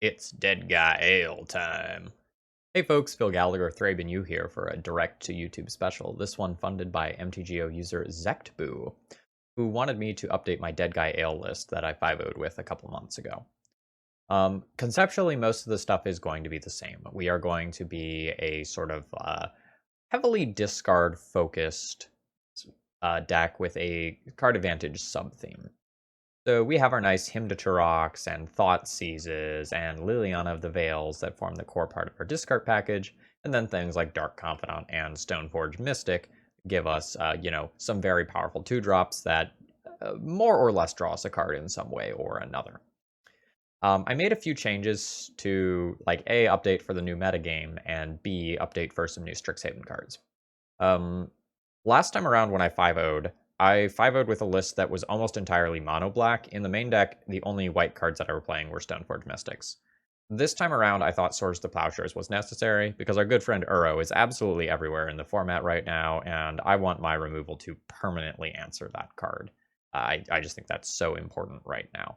It's Deadguy Ale time. Hey folks, Phil Gallagher, ThrabenU here for a direct-to-YouTube special, this one funded by MTGO user ZectBoo, who wanted me to update my Deadguy Ale list that I 5-0'd with a couple months ago. Conceptually, most of the stuff is going to be the same. We are going to be a sort of heavily discard-focused deck with a card advantage sub-theme. So we have our nice Hymn to Turox and Thought Seizes and Liliana of the Veils that form the core part of our discard package, and then things like Dark Confidant and Stoneforge Mystic give us, some very powerful 2-drops that more or less draw us a card in some way or another. I made a few changes to, like, A, update for the new metagame, and B, update for some new Strixhaven cards. Last time around when I 5-0'd, I 5-0'd with a list that was almost entirely mono-black. In the main deck, the only white cards that I were playing were Stoneforge Mystics. This time around, I thought Swords to Plowshares was necessary, because our good friend Uro is absolutely everywhere in the format right now, and I want my removal to permanently answer that card. I just think that's so important right now.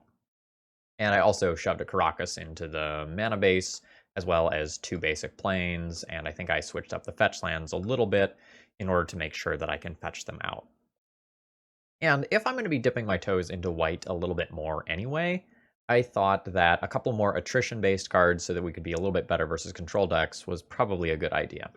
And I also shoved a Karakas into the mana base, as well as 2 basic planes, and I think I switched up the fetch lands a little bit in order to make sure that I can fetch them out. And if I'm going to be dipping my toes into white a little bit more anyway, I thought that a couple more attrition-based cards so that we could be a little bit better versus control decks was probably a good idea.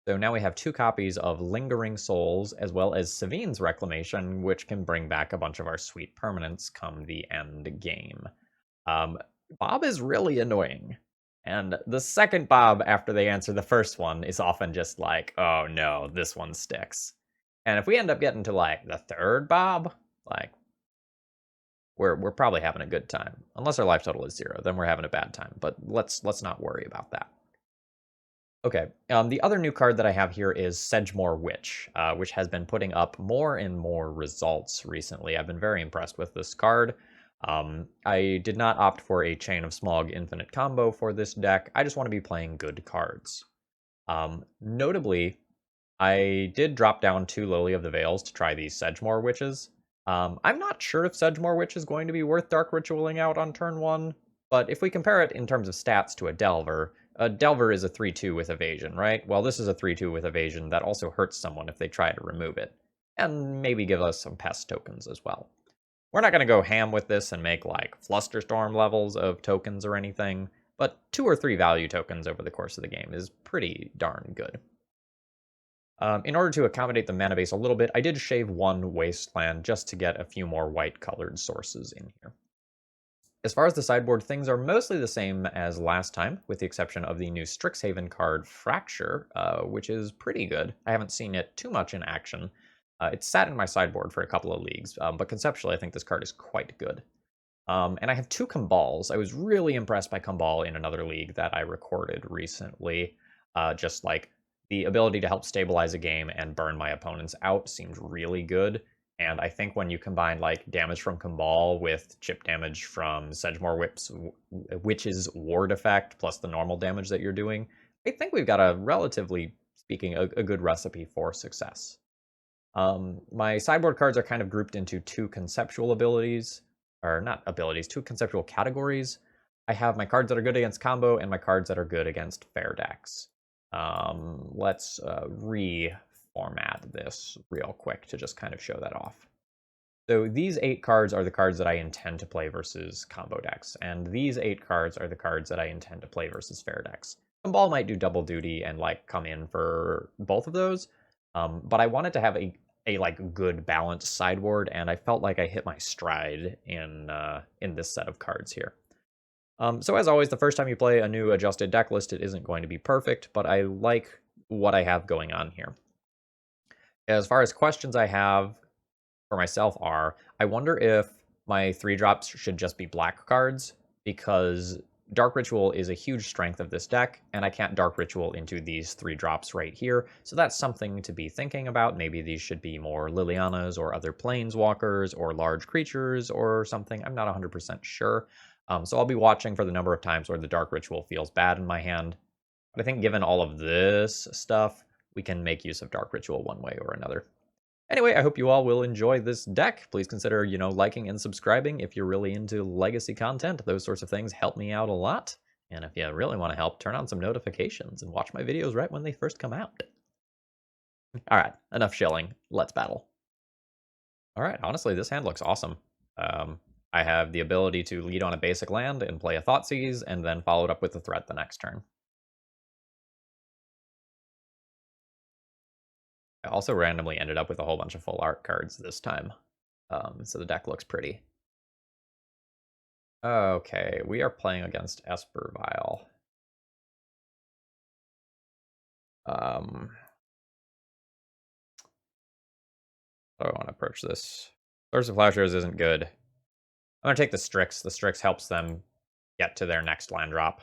So now we have 2 copies of Lingering Souls, as well as Sevinne's Reclamation, which can bring back a bunch of our sweet permanents come the end game. Bob is really annoying. And the second Bob after they answer the first one is often just like, oh no, this one sticks. And if we end up getting to, like, the third Bob, like, we're probably having a good time. Unless our life total is 0, then we're having a bad time. But let's not worry about that. Okay, the other new card that I have here is Sedgemoor Witch, which has been putting up more and more results recently. I've been very impressed with this card. I did not opt for a Chain of Smog infinite combo for this deck. I just want to be playing good cards. Notably, I did drop down 2 Lily of the Veils to try these Sedgemoor Witches. I'm not sure if Sedgemoor Witch is going to be worth Dark Ritualing out on turn 1, but if we compare it in terms of stats to a Delver is a 3-2 with evasion, right? Well, this is a 3-2 with evasion that also hurts someone if they try to remove it, and maybe give us some pest tokens as well. We're not going to go ham with this and make, like, Flusterstorm levels of tokens or anything, but 2 or 3 value tokens over the course of the game is pretty darn good. In order to accommodate the mana base a little bit, I did shave 1 Wasteland just to get a few more white-colored sources in here. As far as the sideboard, things are mostly the same as last time, with the exception of the new Strixhaven card, Fracture, which is pretty good. I haven't seen it too much in action. It's sat in my sideboard for a couple of leagues, but conceptually I think this card is quite good. And I have 2 Kambals. I was really impressed by Kambal in another league that I recorded recently. Just like the ability to help stabilize a game and burn my opponents out seems really good. And I think when you combine, like, damage from Kambal with chip damage from Sedgemoor Witch's ward effect plus the normal damage that you're doing, I think we've got a, relatively speaking, a good recipe for success. My sideboard cards are kind of grouped into 2 conceptual abilities, or not abilities, 2 conceptual categories. I have my cards that are good against combo and my cards that are good against fair decks. Let's reformat this real quick to just kind of show that off. So these 8 cards are the cards that I intend to play versus combo decks, and these 8 cards are the cards that I intend to play versus fair decks. Kambal might do double duty and, like, come in for both of those, but I wanted to have a like, good balanced sideboard, and I felt like I hit my stride in this set of cards here. So as always, the first time you play a new adjusted deck list, it isn't going to be perfect, but I like what I have going on here. As far as questions I have for myself are, I wonder if my 3-drops should just be black cards, because Dark Ritual is a huge strength of this deck, and I can't Dark Ritual into these 3-drops right here, so that's something to be thinking about. Maybe these should be more Lilianas or other Planeswalkers or large creatures or something. I'm not 100% sure. So I'll be watching for the number of times where the Dark Ritual feels bad in my hand. But I think given all of this stuff, we can make use of Dark Ritual one way or another. Anyway, I hope you all will enjoy this deck. Please consider, liking and subscribing if you're really into legacy content. Those sorts of things help me out a lot. And if you really want to help, turn on some notifications and watch my videos right when they first come out. All right, enough shilling. Let's battle. All right, honestly, this hand looks awesome. I have the ability to lead on a basic land and play a Thoughtseize, and then follow it up with a threat the next turn. I also randomly ended up with a whole bunch of full art cards this time, so the deck looks pretty. Okay, we are playing against Espervile. So I want to approach this. Source of Plowshares isn't good. I'm going to take the Strix. The Strix helps them get to their next land drop.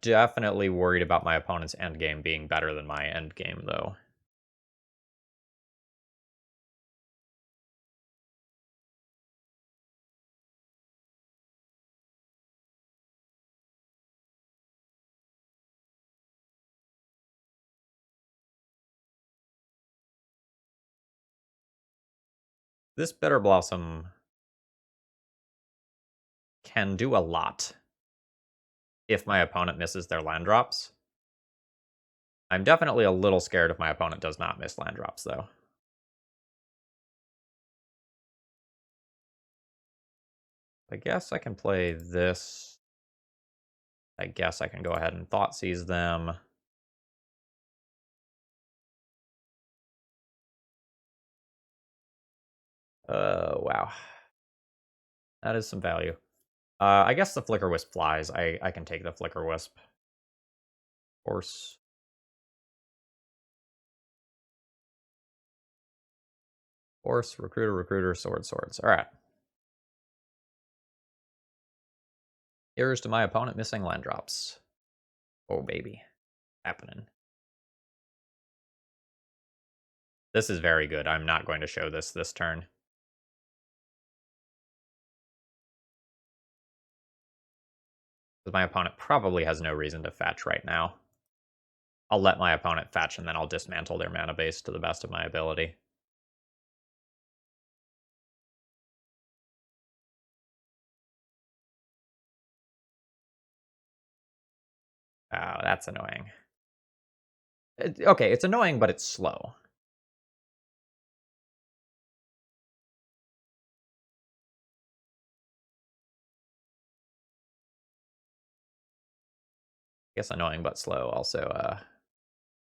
Definitely worried about my opponent's endgame being better than my endgame, though. This Bitter Blossom can do a lot if my opponent misses their land drops. I'm definitely a little scared if my opponent does not miss land drops, though. I guess I can play this. I guess I can go ahead and Thoughtseize them. Wow. That is some value. I guess the Flicker Wisp flies. I can take the Flicker Wisp. Force. Force, Recruiter, Swords. Alright. Here's to my opponent missing land drops. Oh, baby. Happening. This is very good. I'm not going to show this turn. Because my opponent probably has no reason to fetch right now. I'll let my opponent fetch, and then I'll dismantle their mana base to the best of my ability. Oh, that's annoying. Okay, it's annoying, but it's slow. I guess annoying but slow also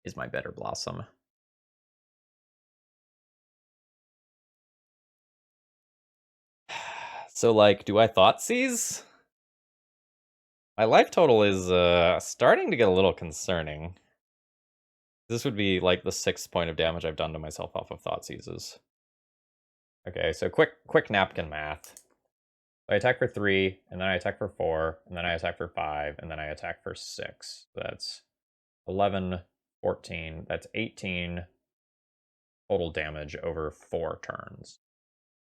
is my Bitter Blossom. So, like, do I Thoughtseize? My life total is starting to get a little concerning. This would be like the 6th point of damage I've done to myself off of Thoughtseizes. Okay, so quick napkin math. I attack for 3, and then I attack for 4, and then I attack for 5, and then I attack for 6. That's 11, 14, that's 18 total damage over 4 turns.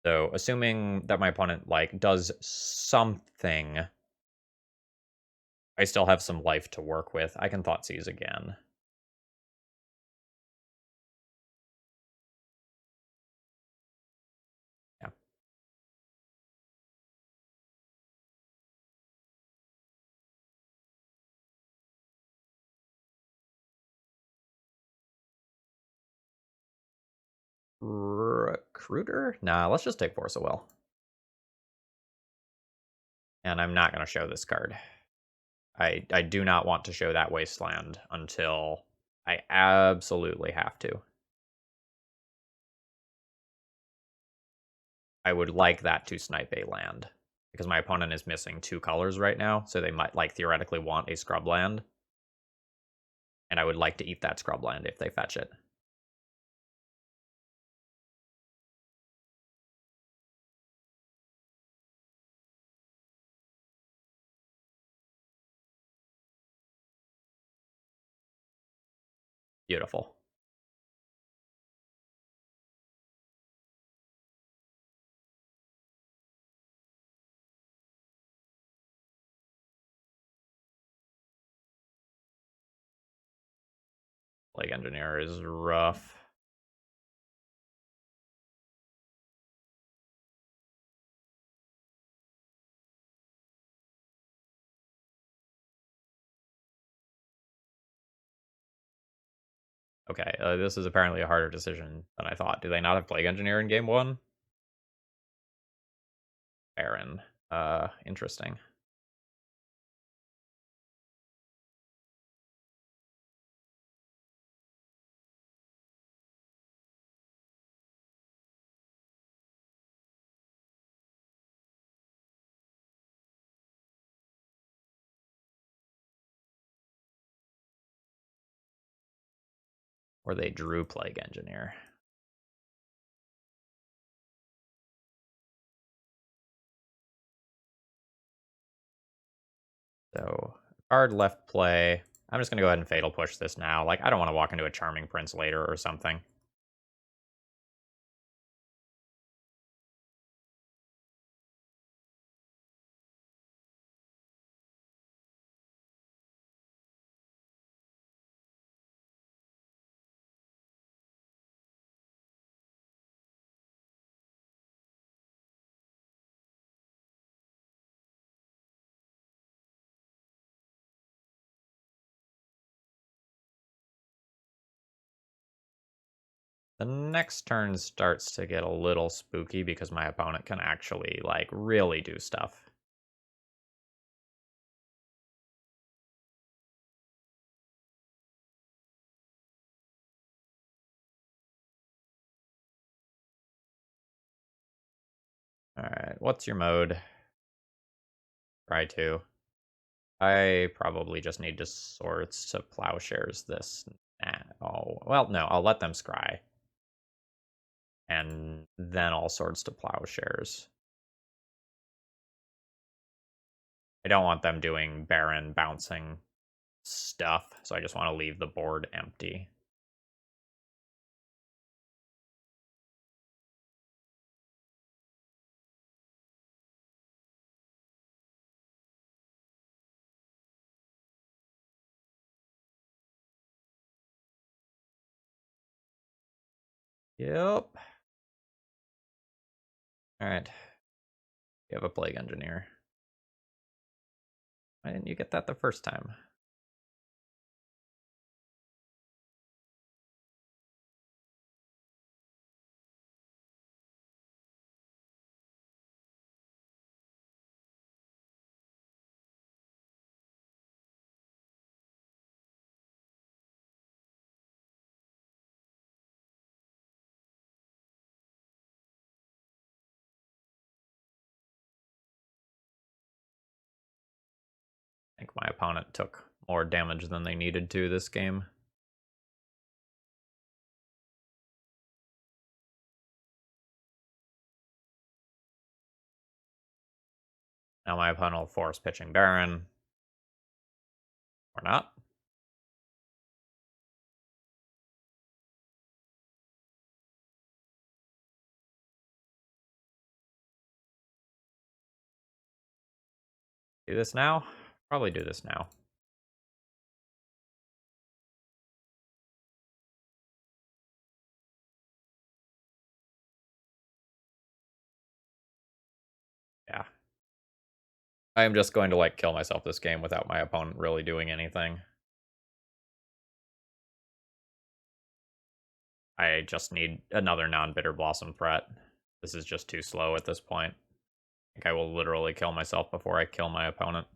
So assuming that my opponent, like, does something, I still have some life to work with. I can Thoughtseize again. Yeah. Recruiter? Nah, let's just take Force of Will. And I'm not going to show this card. I do not want to show that Wasteland until I absolutely have to. I would like that to snipe a land, because my opponent is missing 2 colors right now, so they might, like, theoretically want a scrub land. And I would like to eat that scrub land if they fetch it. Beautiful. Plague Engineer is rough. Okay, this is apparently a harder decision than I thought. Do they not have Plague Engineer in game 1? Baron. Interesting. Or they drew Plague Engineer. So, card left play. I'm just going to go ahead and Fatal Push this now. Like, I don't want to walk into a Charming Prince later or something. The next turn starts to get a little spooky because my opponent can actually, like, really do stuff. Alright, what's your mode? Try to. I probably just need to Swords to Plowshares this. Oh, well, no, I'll let them scry. And then all Swords to Plowshares. I don't want them doing Baron bouncing stuff, so I just want to leave the board empty. Yep. Alright. You have a Plague Engineer. Why didn't you get that the first time? I think my opponent took more damage than they needed to this game. Now my opponent will force pitching Baron. Or not. Do this now? Probably do this now. Yeah. I am just going to, like, kill myself this game without my opponent really doing anything. I just need another non-bitter blossom threat. This is just too slow at this point. I think I will literally kill myself before I kill my opponent.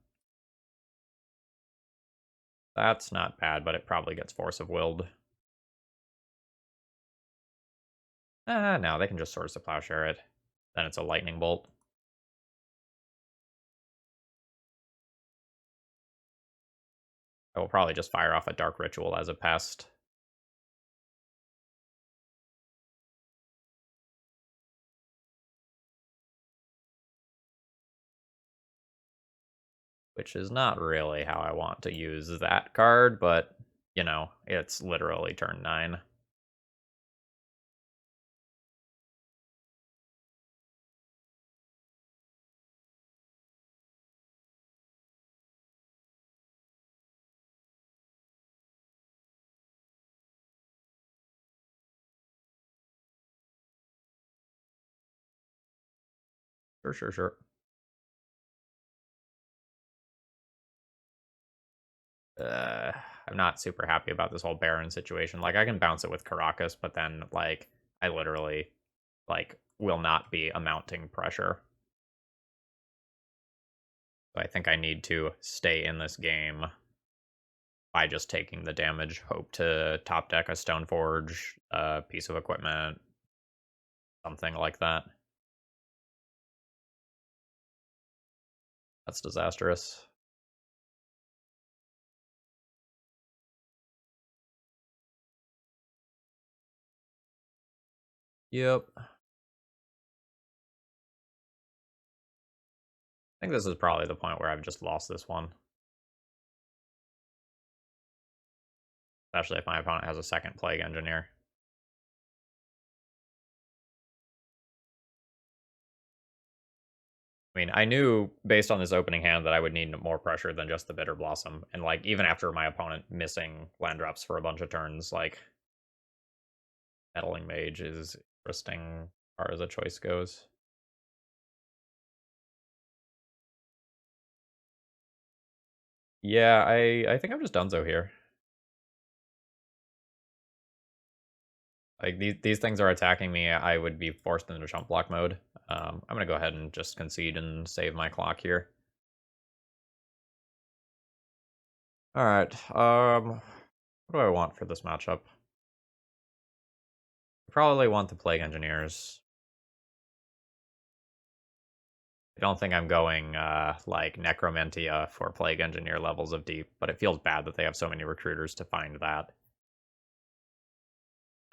That's not bad, but it probably gets Force of Willed. No, they can just Swords to Plowshare it. Then it's a Lightning Bolt. I will probably just fire off a Dark Ritual as a pest. Which is not really how I want to use that card, but, you know, it's literally turn 9. Sure. I'm not super happy about this whole Baron situation. Like, I can bounce it with Caracas, but then, like, I literally, like, will not be amounting pressure. So I think I need to stay in this game by just taking the damage, hope to top deck a Stoneforge, a piece of equipment, something like that. That's disastrous. Yep. I think this is probably the point where I've just lost this one. Especially if my opponent has a second Plague Engineer. I mean, I knew based on this opening hand that I would need more pressure than just the Bitter Blossom. And, like, even after my opponent missing land drops for a bunch of turns, like, Meddling Mage is interesting as far as a choice goes. Yeah, I think I'm just donezo here. Like, these things are attacking me, I would be forced into chump block mode. I'm gonna go ahead and just concede and save my clock here. Alright, what do I want for this matchup? I probably want the Plague Engineers. I don't think I'm going, like, Necromentia for Plague Engineer levels of deep, but it feels bad that they have so many recruiters to find that.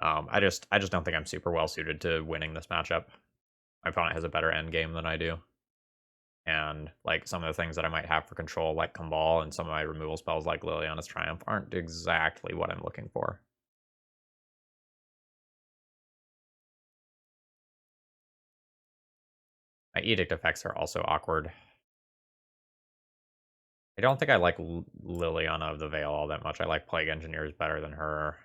I just don't think I'm super well suited to winning this matchup. My opponent has a better end game than I do. And, like, some of the things that I might have for control, like Kambal, and some of my removal spells, like Liliana's Triumph, aren't exactly what I'm looking for. My Edict effects are also awkward. I don't think I like Liliana of the Veil all that much. I like Plague Engineers better than her.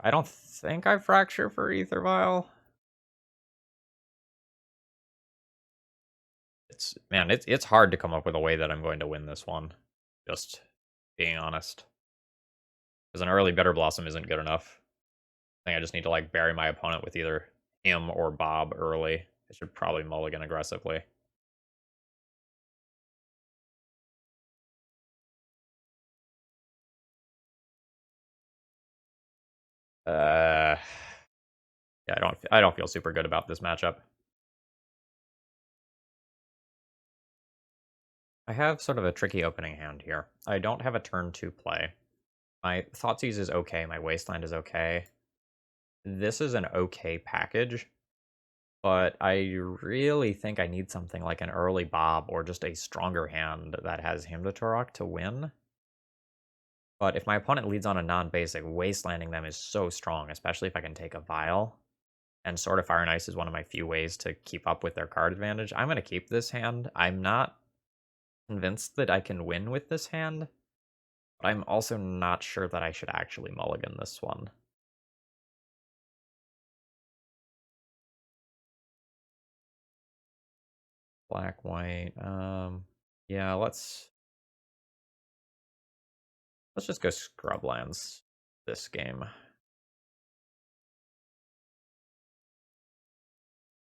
I don't think I Fracture for Ether Vial. It's hard to come up with a way that I'm going to win this one. Just being honest. Because an early Bitter Blossom isn't good enough. I think I just need to, like, bury my opponent with either him or Bob early. I should probably mulligan aggressively. Yeah, I don't feel super good about this matchup. I have sort of a tricky opening hand here. I don't have a turn 2 play. My Thoughtseize is okay, my Wasteland is okay. This is an okay package, but I really think I need something like an early Bob or just a stronger hand that has Hymn to Turok to win. But if my opponent leads on a non-basic, Wastelanding them is so strong, especially if I can take a Vial. And Sword of Fire and Ice is one of my few ways to keep up with their card advantage. I'm going to keep this hand. I'm not convinced that I can win with this hand, but I'm also not sure that I should actually mulligan this one. Black, white. Yeah, let's just go Scrublands this game.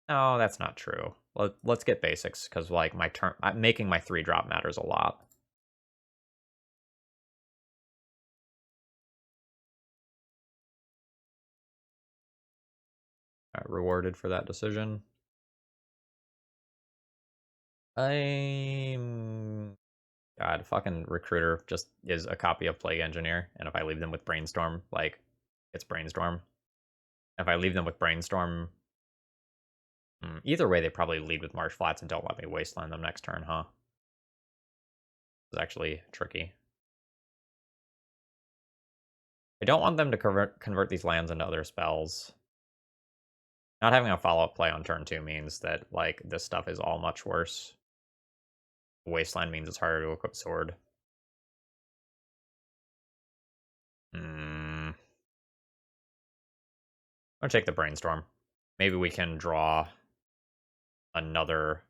No, that's not true. Let's get basics, because, like, my turn, making my 3-drop matters a lot. Rewarded for that decision. I'm... God, fucking Recruiter just is a copy of Plague Engineer, and if I leave them with Brainstorm, like, it's Brainstorm. If I leave them with Brainstorm, either way, they probably lead with Marsh Flats and don't let me Wasteland them next turn, huh? It's actually tricky. I don't want them to convert these lands into other spells. Not having a follow-up play on turn 2 means that, like, this stuff is all much worse. Wasteland means it's harder to equip Sword. I'm gonna take the Brainstorm. Maybe we can draw another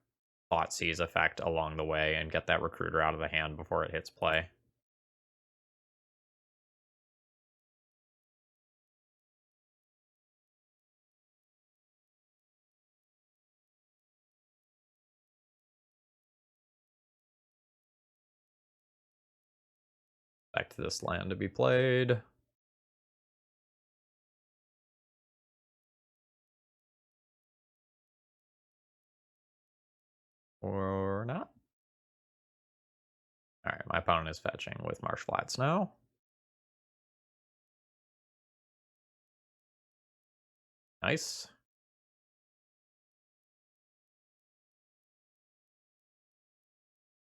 Thoughtseize effect along the way and get that recruiter out of the hand before it hits play. Back to this land to be played. Or not. Alright, my opponent is fetching with Marsh Flats now. Nice.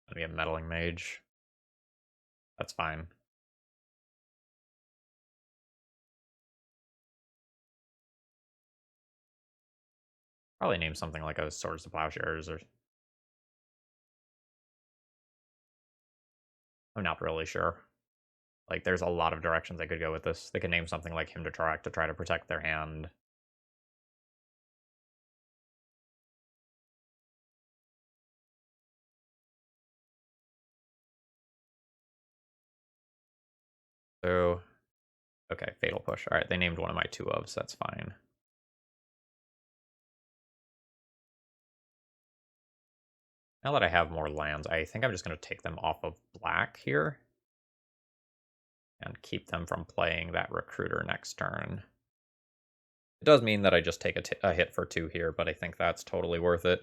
Gonna be a meddling mage. That's fine. Probably name something like a Swords to Plowshares or... I'm not really sure. Like, there's a lot of directions I could go with this. They could name something like Him to try to protect their hand. So, okay, Fatal Push. All right, they named one of my 2-ofs. That's fine. Now that I have more lands, I think I'm just going to take them off of black here and keep them from playing that recruiter next turn. It does mean that I just take a hit for 2 here, but I think that's totally worth it.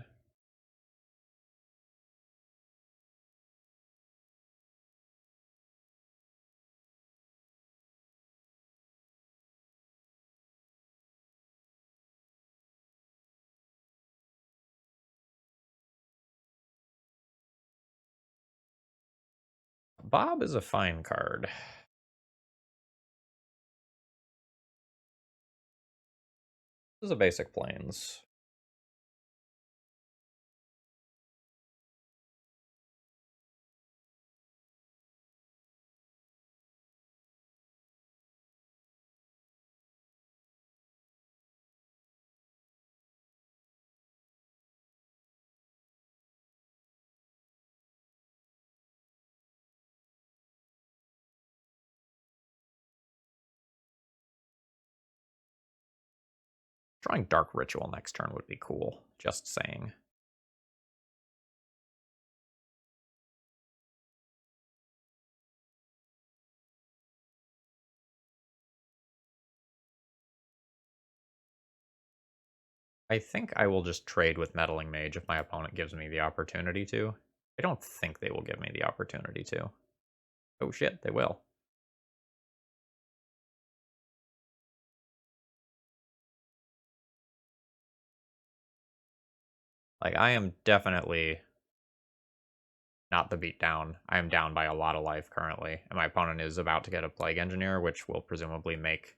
Bob is a fine card. This is a basic Plains. Drawing Dark Ritual next turn would be cool, just saying. I think I will just trade with Meddling Mage if my opponent gives me the opportunity to. I don't think they will give me the opportunity to. Oh shit, they will. Like, I am definitely not the beatdown. I am down by a lot of life currently, and my opponent is about to get a Plague Engineer, which will presumably make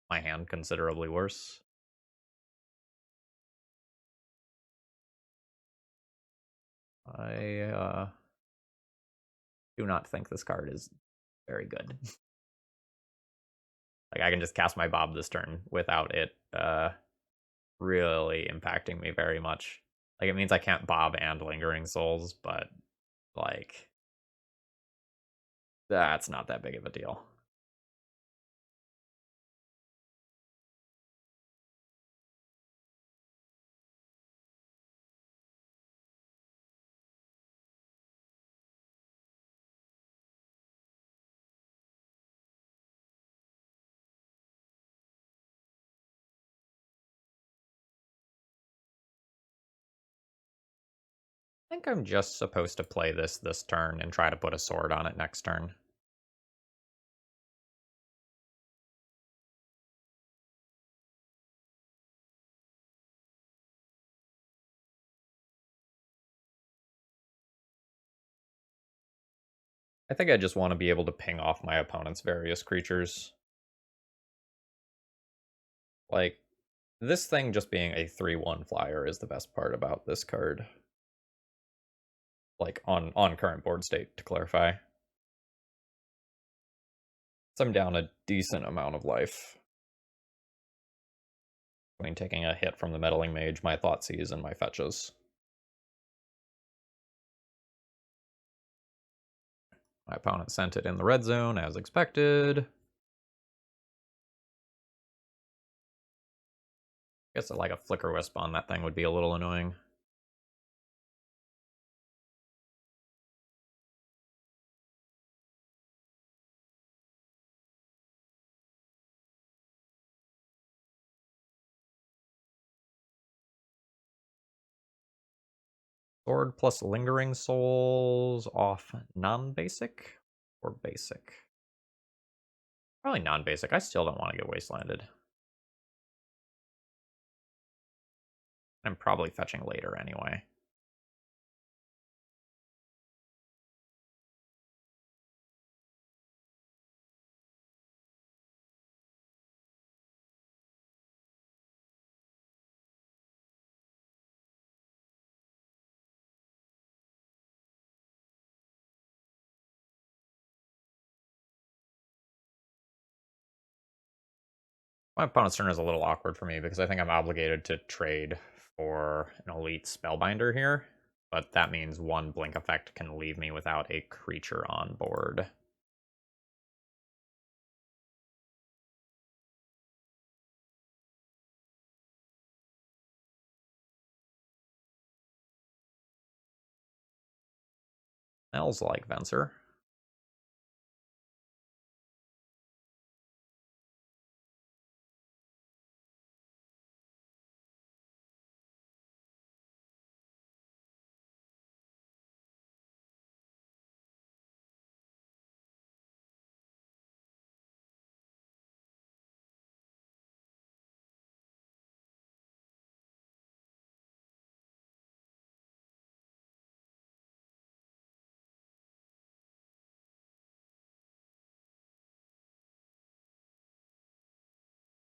my hand considerably worse. I do not think this card is very good. Like, I can just cast my Bob this turn without it really impacting me very much. Like, it means I can't Bob and Lingering Souls, but, like, that's not that big of a deal. I think I'm just supposed to play this turn and try to put a sword on it next turn. I think I just want to be able to ping off my opponent's various creatures. Like, this thing just being a 3/1 flyer is the best part about this card. Like, on current board state, to clarify. So I'm down a decent amount of life. Between taking a hit from the Meddling Mage, my Thoughtseize, and my fetches. My opponent sent it in the red zone as expected. I guess like a flicker wisp on that thing would be a little annoying. Sword plus Lingering Souls off non-basic or basic? Probably non-basic. I still don't want to get wastelanded. I'm probably fetching later anyway. My opponent's turn is a little awkward for me because I think I'm obligated to trade for an elite spellbinder here, but that means one blink effect can leave me without a creature on board. Smells like Venser.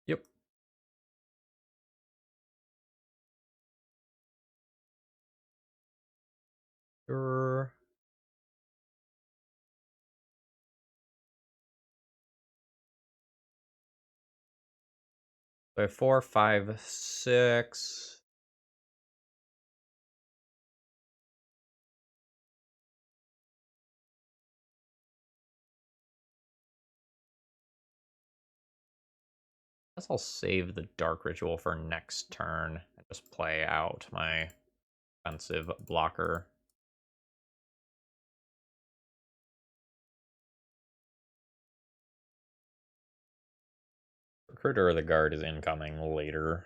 Yep. Sure. So 4, 5, 6. I guess I'll save the Dark Ritual for next turn and just play out my offensive blocker. Recruiter or the Guard is incoming later.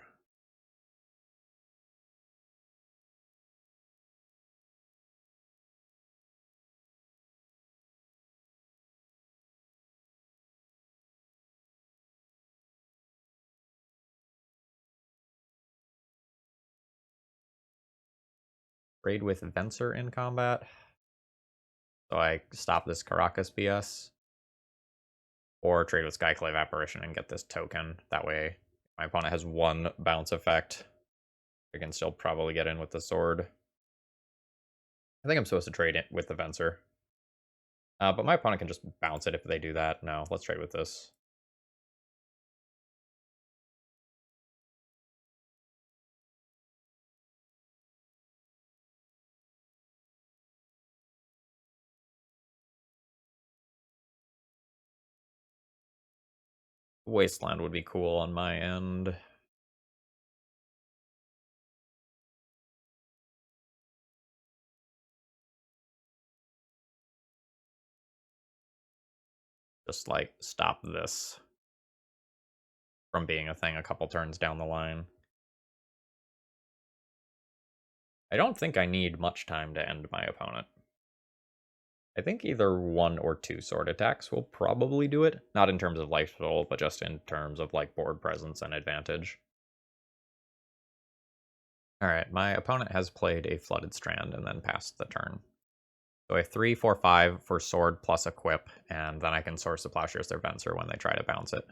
Trade with Venser in combat. So I stop this Caracas BS. Or trade with Skyclave Apparition and get this token. That way my opponent has one bounce effect. I can still probably get in with the sword. I think I'm supposed to trade it with the Venser. But my opponent can just bounce it if they do that. No, let's trade with this. Wasteland would be cool on my end. Just like stop this from being a thing a couple turns down the line. I don't think I need much time to end my opponent. I think either 1 or 2 sword attacks will probably do it. Not in terms of life total, but just in terms of like board presence and advantage. Alright, my opponent has played a Flooded Strand and then passed the turn. So a 3, 4, 5 for sword plus equip, and then I can source the Plowshares their Venser when they try to bounce it.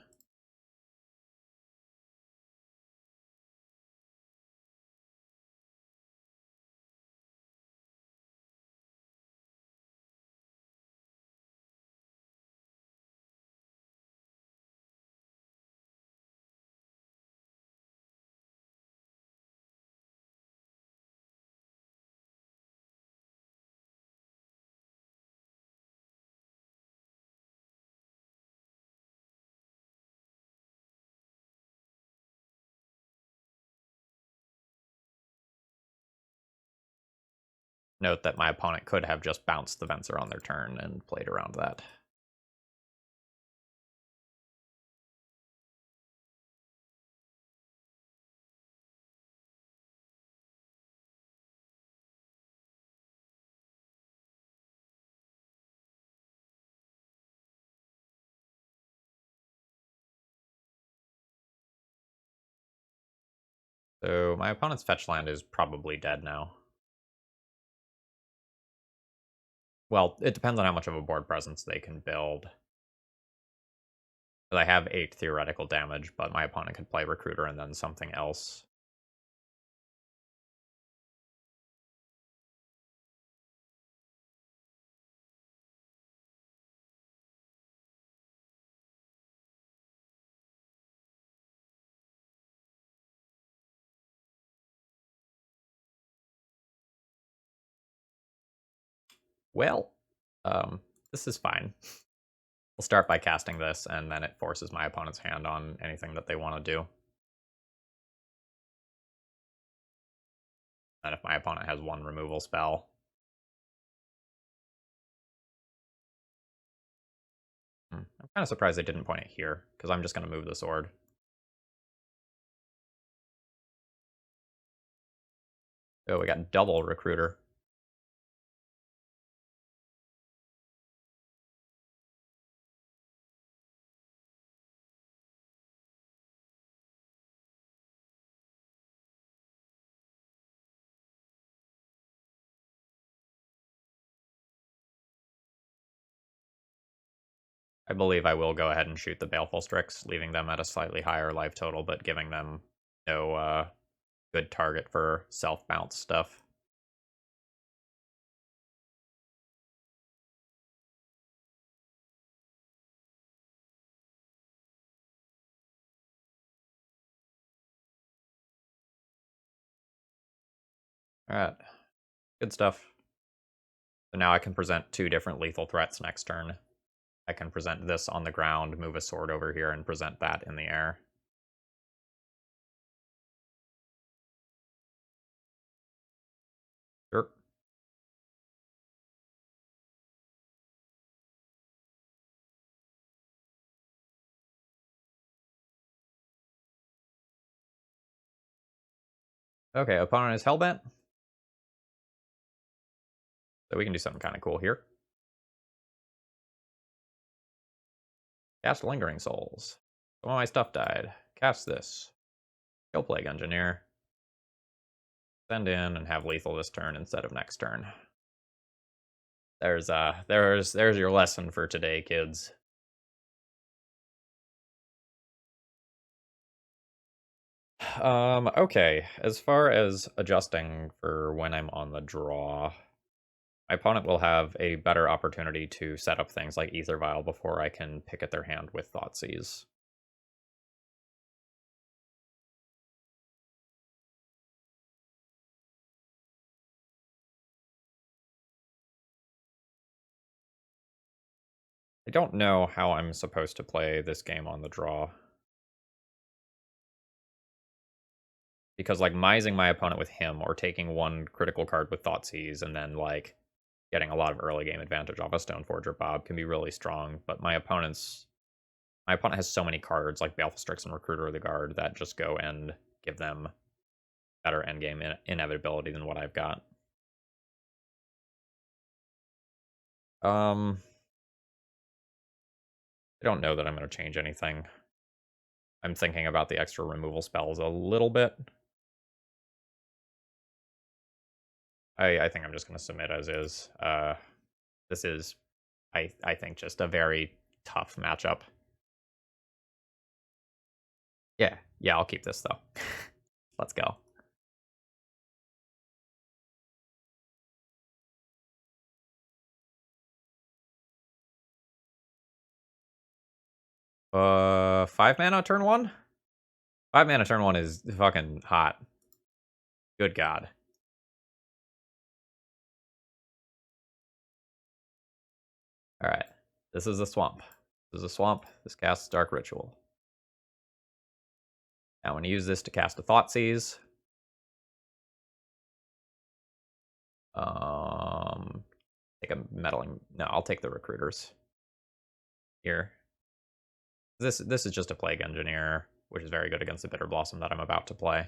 Note that my opponent could have just bounced the Venser on their turn and played around that. So my opponent's fetch land is probably dead now. Well, it depends on how much of a board presence they can build. I have 8 theoretical damage, but my opponent could play Recruiter and then something else. Well, this is fine. We'll start by casting this, and then it forces my opponent's hand on anything that they want to do. And if my opponent has 1 removal spell, I'm kind of surprised they didn't point it here, because I'm just going to move the sword. Oh, we got double Recruiter. I believe I will go ahead and shoot the Baleful Strix, leaving them at a slightly higher life total, but giving them no good target for self-bounce stuff. Alright, good stuff. So now I can present 2 different lethal threats next turn. I can present this on the ground, move a sword over here, and present that in the air. Sure. Okay, opponent is Hellbent. So we can do something kind of cool here. Cast Lingering Souls. Some of my stuff died. Cast this. Kill Plague Engineer. Send in and have lethal this turn instead of next turn. There's your lesson for today, kids. Okay. As far as adjusting for when I'm on the draw, my opponent will have a better opportunity to set up things like Ether Vial before I can pick at their hand with Thoughtseize. I don't know how I'm supposed to play this game on the draw. Because, like, mising my opponent with him or taking 1 critical card with Thoughtseize and then, like, getting a lot of early game advantage off a Stoneforger Bob can be really strong, but my opponent has so many cards like Baleful Strix and Recruiter of the Guard that just go and give them better endgame inevitability than what I've got. I don't know that I'm going to change anything. I'm thinking about the extra removal spells a little bit. I think I'm just going to submit as is. This is, I think, just a very tough matchup. Yeah, I'll keep this, though. Let's go. Five mana turn 1? 5 mana turn 1 is fucking hot. Good god. Alright. This is a swamp. This is a swamp. This casts Dark Ritual. Now I'm going to use this to cast a Thoughtseize. Take a meddling. No, I'll take the recruiters here. This is just a plague engineer, which is very good against the bitter blossom that I'm about to play.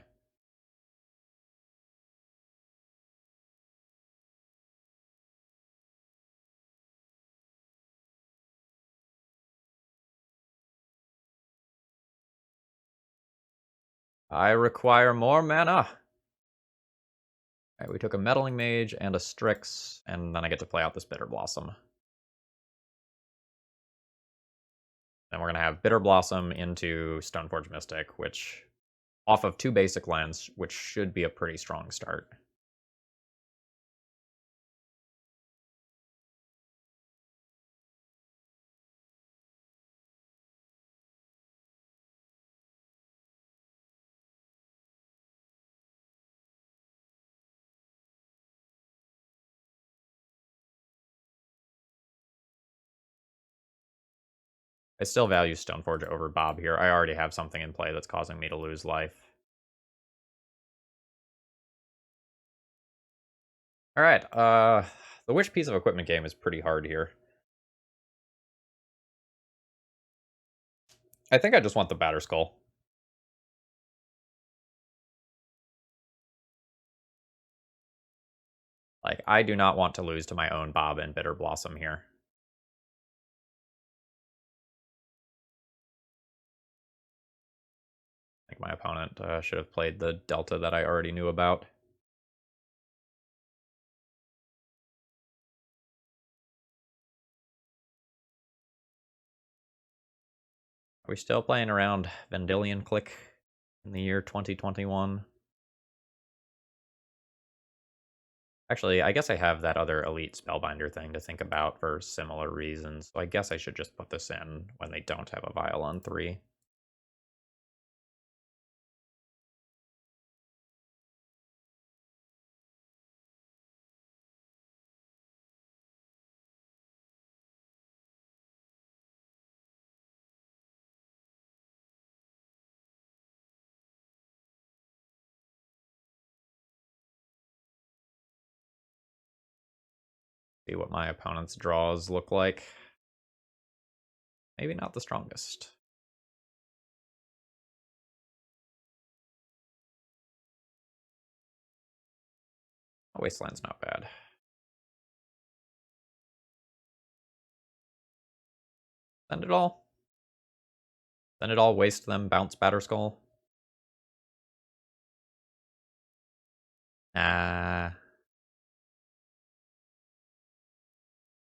I require more mana. Alright, we took a meddling mage and a Strix, and then I get to play out this bitter blossom. Then we're gonna have bitter blossom into Stoneforge Mystic, which off of 2 basic lands, which should be a pretty strong start. I still value Stoneforge over Bob here. I already have something in play that's causing me to lose life. Alright, the which piece of equipment game is pretty hard here. I think I just want the Batterskull. Like, I do not want to lose to my own Bob and Bitter Blossom here. I think my opponent should have played the Delta that I already knew about. Are we still playing around Vendilion Click in the year 2021? Actually, I guess I have that other Elite Spellbinder thing to think about for similar reasons, so I guess I should just put this in when they don't have a Vial on 3. See what my opponent's draws look like. Maybe not the strongest. Oh, Wasteland's not bad. Send it all. Send it all, waste them, bounce Batterskull.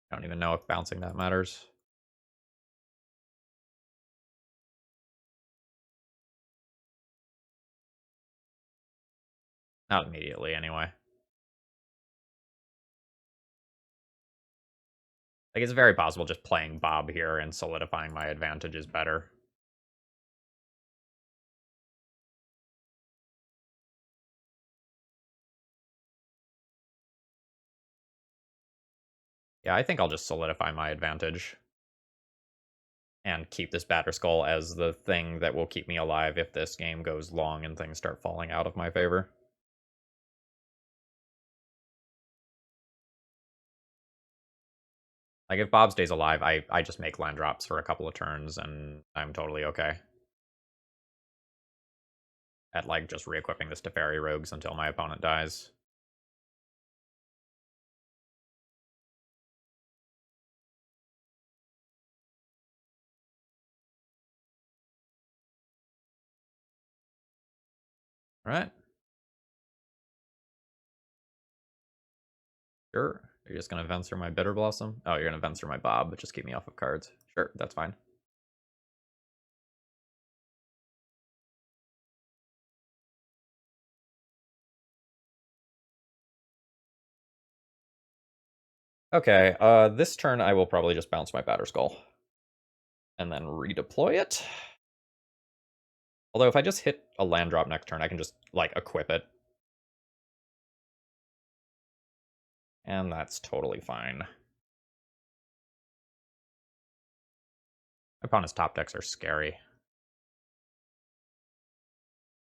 I don't even know if bouncing that matters. Not immediately, anyway. Like, it's very possible just playing Bob here and solidifying my advantage is better. Yeah, I think I'll just solidify my advantage. And keep this Batterskull as the thing that will keep me alive if this game goes long and things start falling out of my favor. Like, if Bob stays alive, I just make land drops for a couple of turns, and I'm totally okay. At, like, just re-equipping this to Fairy Rogues until my opponent dies. Alright. Sure. You're just gonna Venser my Bitter Blossom? Oh, you're gonna Venser my Bob, but just keep me off of cards. Sure, that's fine. Okay, this turn I will probably just bounce my Batterskull. And then redeploy it. Although if I just hit a land drop next turn, I can just, like, equip it. And that's totally fine. My opponent's top decks are scary.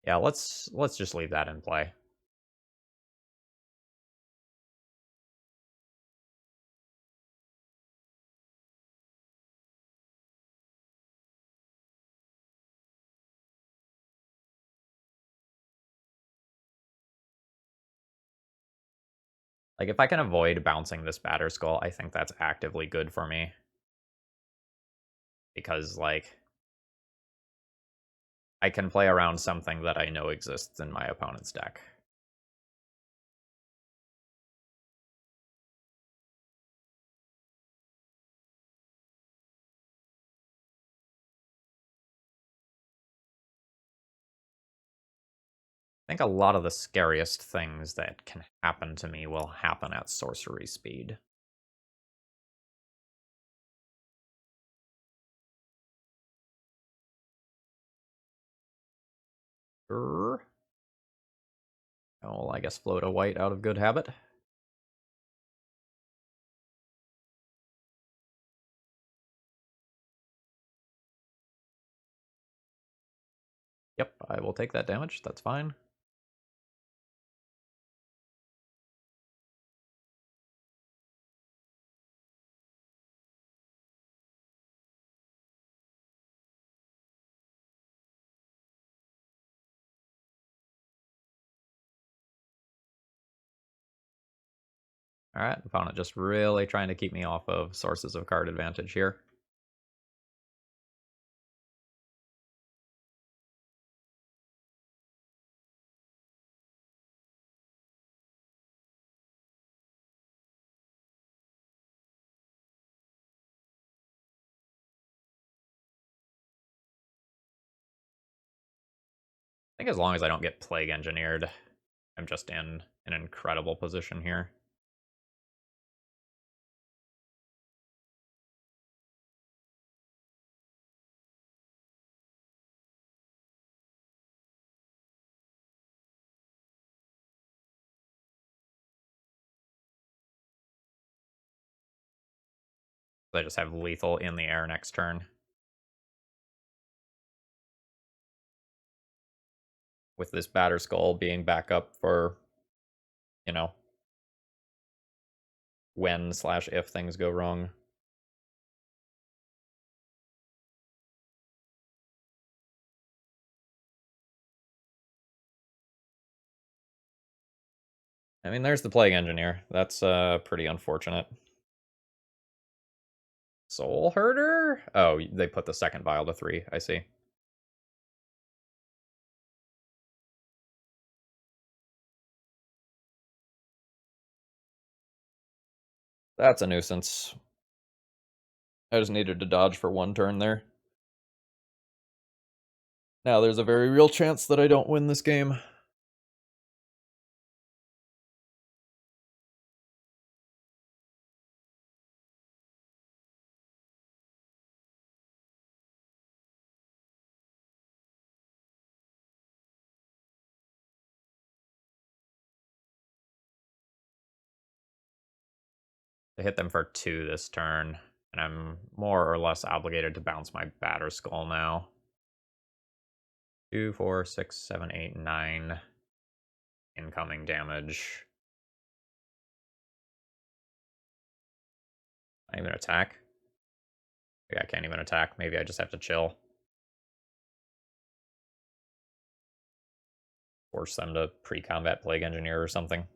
Yeah, let's just leave that in play. Like, if I can avoid bouncing this Batter Skull, I think that's actively good for me. Because, like, I can play around something that I know exists in my opponent's deck. I think a lot of the scariest things that can happen to me will happen at sorcery speed. Oh, well, I guess float a white out of good habit. Yep, I will take that damage. That's fine. Alright, opponent just really trying to keep me off of sources of card advantage here. I think as long as I don't get Plague Engineered, I'm just in an incredible position here. I just have lethal in the air next turn. With this Batter Skull being backup for, you know, when/if things go wrong. I mean, there's the Plague Engineer. That's pretty unfortunate. Soul Herder? Oh, they put the second vial to 3. I see. That's a nuisance. I just needed to dodge for 1 turn there. Now there's a very real chance that I don't win this game. I hit them for 2 this turn, and I'm more or less obligated to bounce my Batter Skull now. 2, 4, 6, 7, 8, 9 incoming damage. Can't even attack. Yeah, I can't even attack. Maybe I just have to chill. Force them to pre-combat Plague Engineer or something.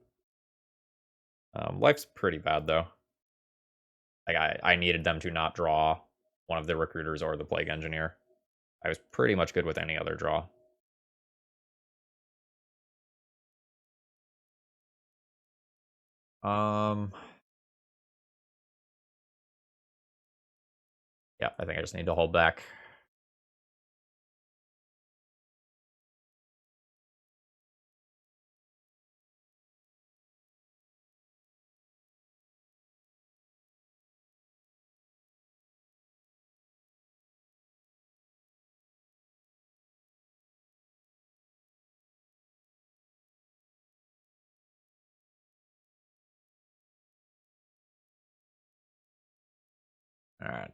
Life's pretty bad, though. Like, I needed them to not draw one of the Recruiters or the Plague Engineer. I was pretty much good with any other draw. Yeah, I think I just need to hold back. Alright.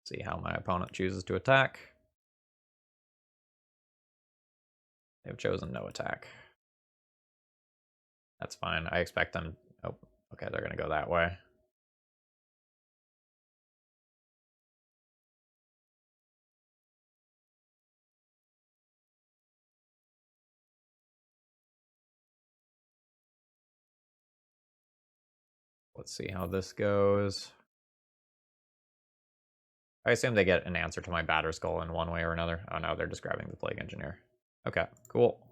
See how my opponent chooses to attack. They've chosen no attack. That's fine. I expect them... Oh, okay, they're going to go that way. let's see how this goes. I assume they get an answer to my batter skull in one way or another. Oh no, they're describing the plague engineer. Okay, cool.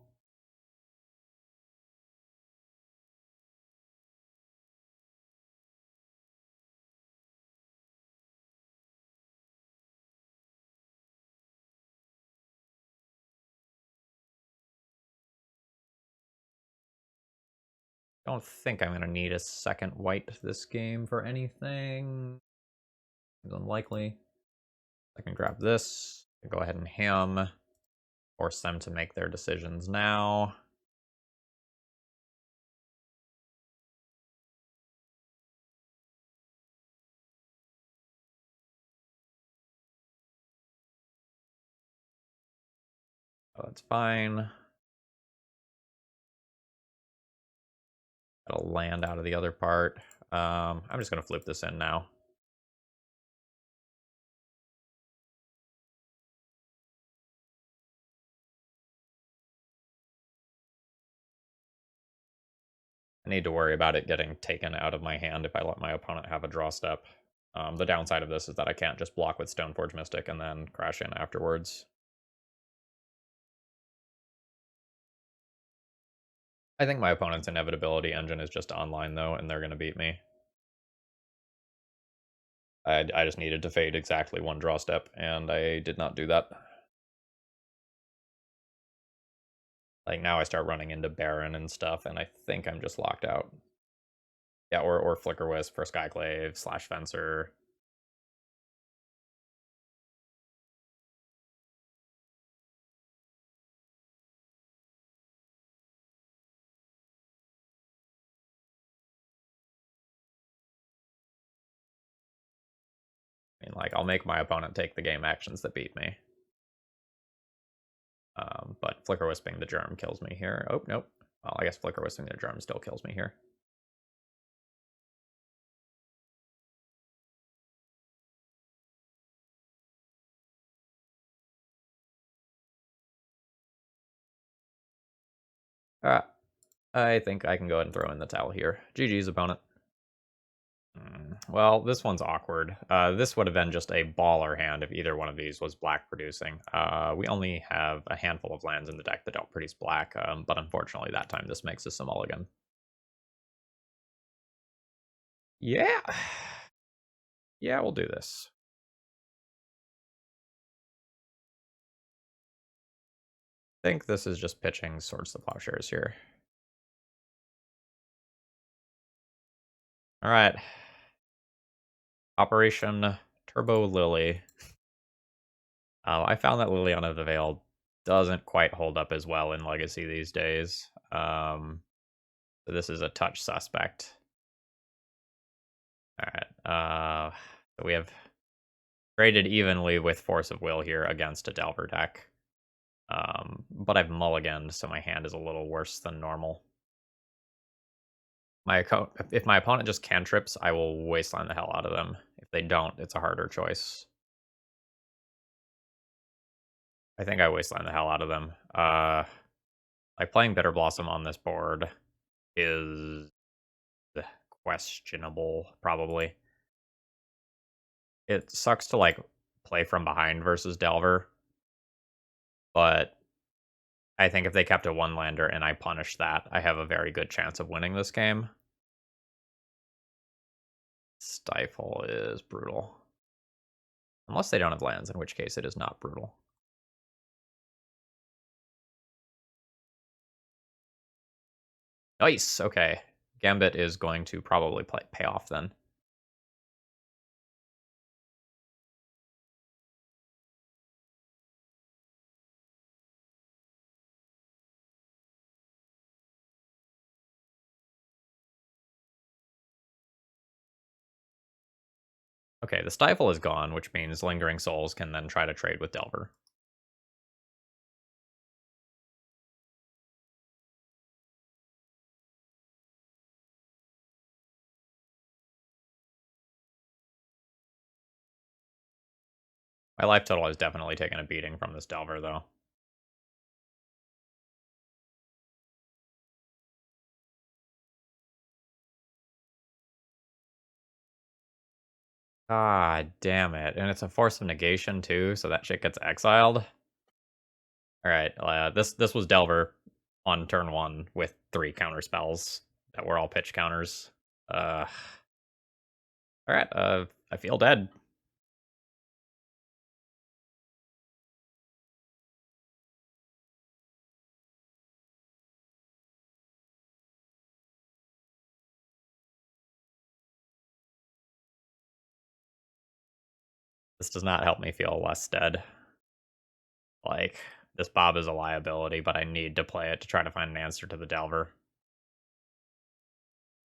Don't think I'm gonna need a second white this game for anything. It's unlikely. I can grab this, go ahead and ham, force them to make their decisions now. Oh, that's fine. That'll land out of the other part. I'm just gonna flip this in now. I need to worry about it getting taken out of my hand if I let my opponent have a draw step. The downside of this is that I can't just block with Stoneforge Mystic and then crash in afterwards. I think my opponent's inevitability engine is just online though, and they're going to beat me. I just needed to fade exactly one draw step, and I did not do that. Like, now I start running into Baron and stuff, and I think I'm just locked out. Yeah, or Flicker Wisp for Skyclave, / Fencer. I mean, like, I'll make my opponent take the game actions that beat me. But Flicker Wisping the Germ kills me here. Oh, nope. Well, I guess Flicker Wisping the Germ still kills me here. I think I can go ahead and throw in the towel here. GG's, opponent. Well, this one's awkward. This would have been just a baller hand if either one of these was black producing. We only have a handful of lands in the deck that don't produce black, but unfortunately that time this makes us a mulligan. Yeah. Yeah, we'll do this. I think this is just pitching Swords to Plowshares here. All right. Operation Turbo Lily. I found that Liliana the Veil doesn't quite hold up as well in Legacy these days. So this is a touch suspect. All right. So we have traded evenly with Force of Will here against a Delver deck. But I've mulliganed, so my hand is a little worse than normal. If my opponent just cantrips, I will wasteland the hell out of them. If they don't, it's a harder choice. I think I wasteland the hell out of them. Like, playing Bitter Blossom on this board is questionable, probably. It sucks to, like, play from behind versus Delver, but I think if they kept a one-lander and I punish that, I have a very good chance of winning this game. Stifle is brutal. Unless they don't have lands, in which case it is not brutal. Nice, okay. Gambit is going to probably pay off then. Okay, the Stifle is gone, which means Lingering Souls can then try to trade with Delver. My life total has definitely taken a beating from this Delver, though. Ah, damn it. And it's a force of negation too, so that shit gets exiled. Alright, this was Delver on turn 1 with 3 counter spells that were all pitch counters. Alright, I feel dead. This does not help me feel less dead. Like, this Bob is a liability, but I need to play it to try to find an answer to the Delver.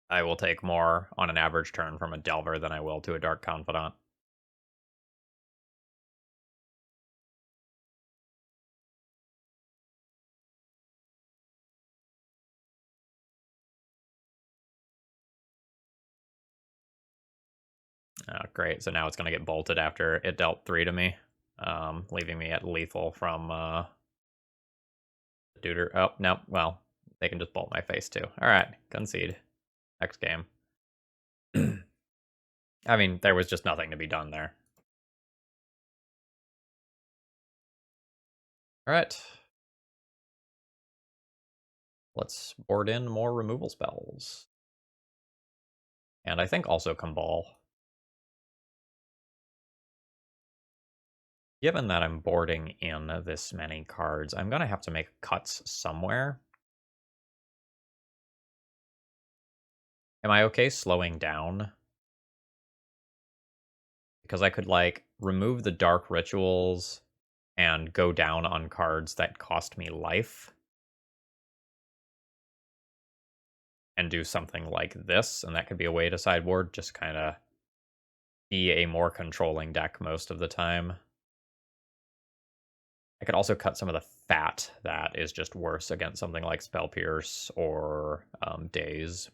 I will take more on an average turn from a Delver than I will to a Dark Confidant. Oh, great. So now it's going to get bolted after it dealt 3 to me, leaving me at lethal from the Duder. Oh, no. Well, they can just bolt my face too. All right. Concede. Next game. I mean, there was just nothing to be done there. All right. Let's board in more removal spells. And I think also Kambal. Given that I'm boarding in this many cards, I'm going to have to make cuts somewhere. Am I okay slowing down? Because I could, like, remove the Dark Rituals and go down on cards that cost me life. And do something like this, and that could be a way to sideboard, just kind of be a more controlling deck most of the time. I could also cut some of the fat that is just worse against something like Spell Pierce or Daze.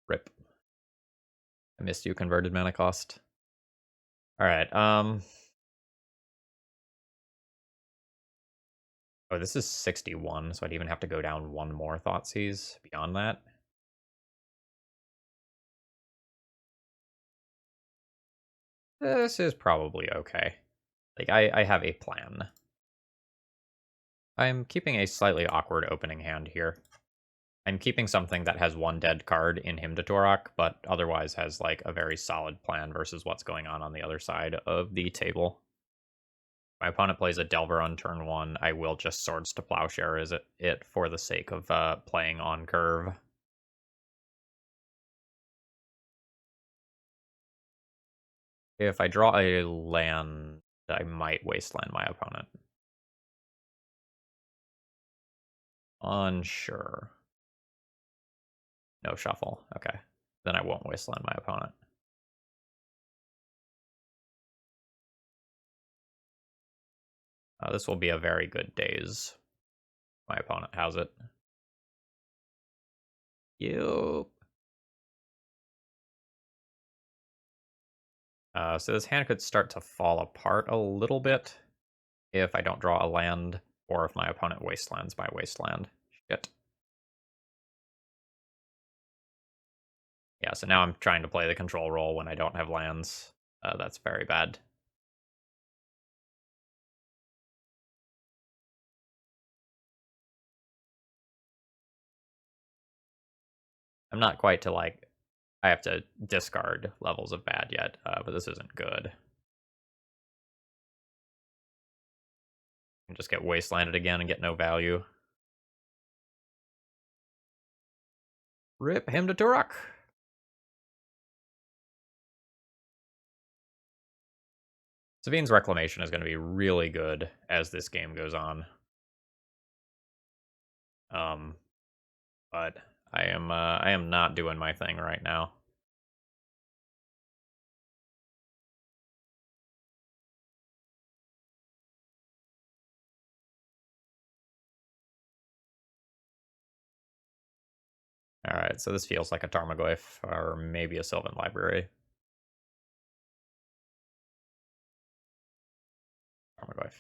Rip. I missed you, converted mana cost. Alright, oh, this is 61, so I'd even have to go down one more Thoughtseize beyond that. This is probably okay. Like, I have a plan. I'm keeping a slightly awkward opening hand here. I'm keeping something that has one dead card in Hymn to Torok, but otherwise has, like, a very solid plan versus what's going on the other side of the table. My opponent plays a Delver on turn 1. I will just Swords to Plowshare is it for the sake of playing on curve. If I draw a land, I might wasteland my opponent. Unsure. No shuffle. Okay. Then I won't wasteland my opponent. This will be a very good daze. My opponent has it. Yup. So this hand could start to fall apart a little bit if I don't draw a land, or if my opponent wastelands my wasteland. Shit. Yeah, so now I'm trying to play the control role when I don't have lands. That's very bad. I'm not quite to, like, I have to discard levels of bad yet, but this isn't good. And just get wastelanded again and get no value. Rip him to Turok. Savine's Reclamation is going to be really good as this game goes on. But I am not doing my thing right now. Alright, so this feels like a Tarmogoyf, or maybe a Sylvan Library. Tarmogoyf.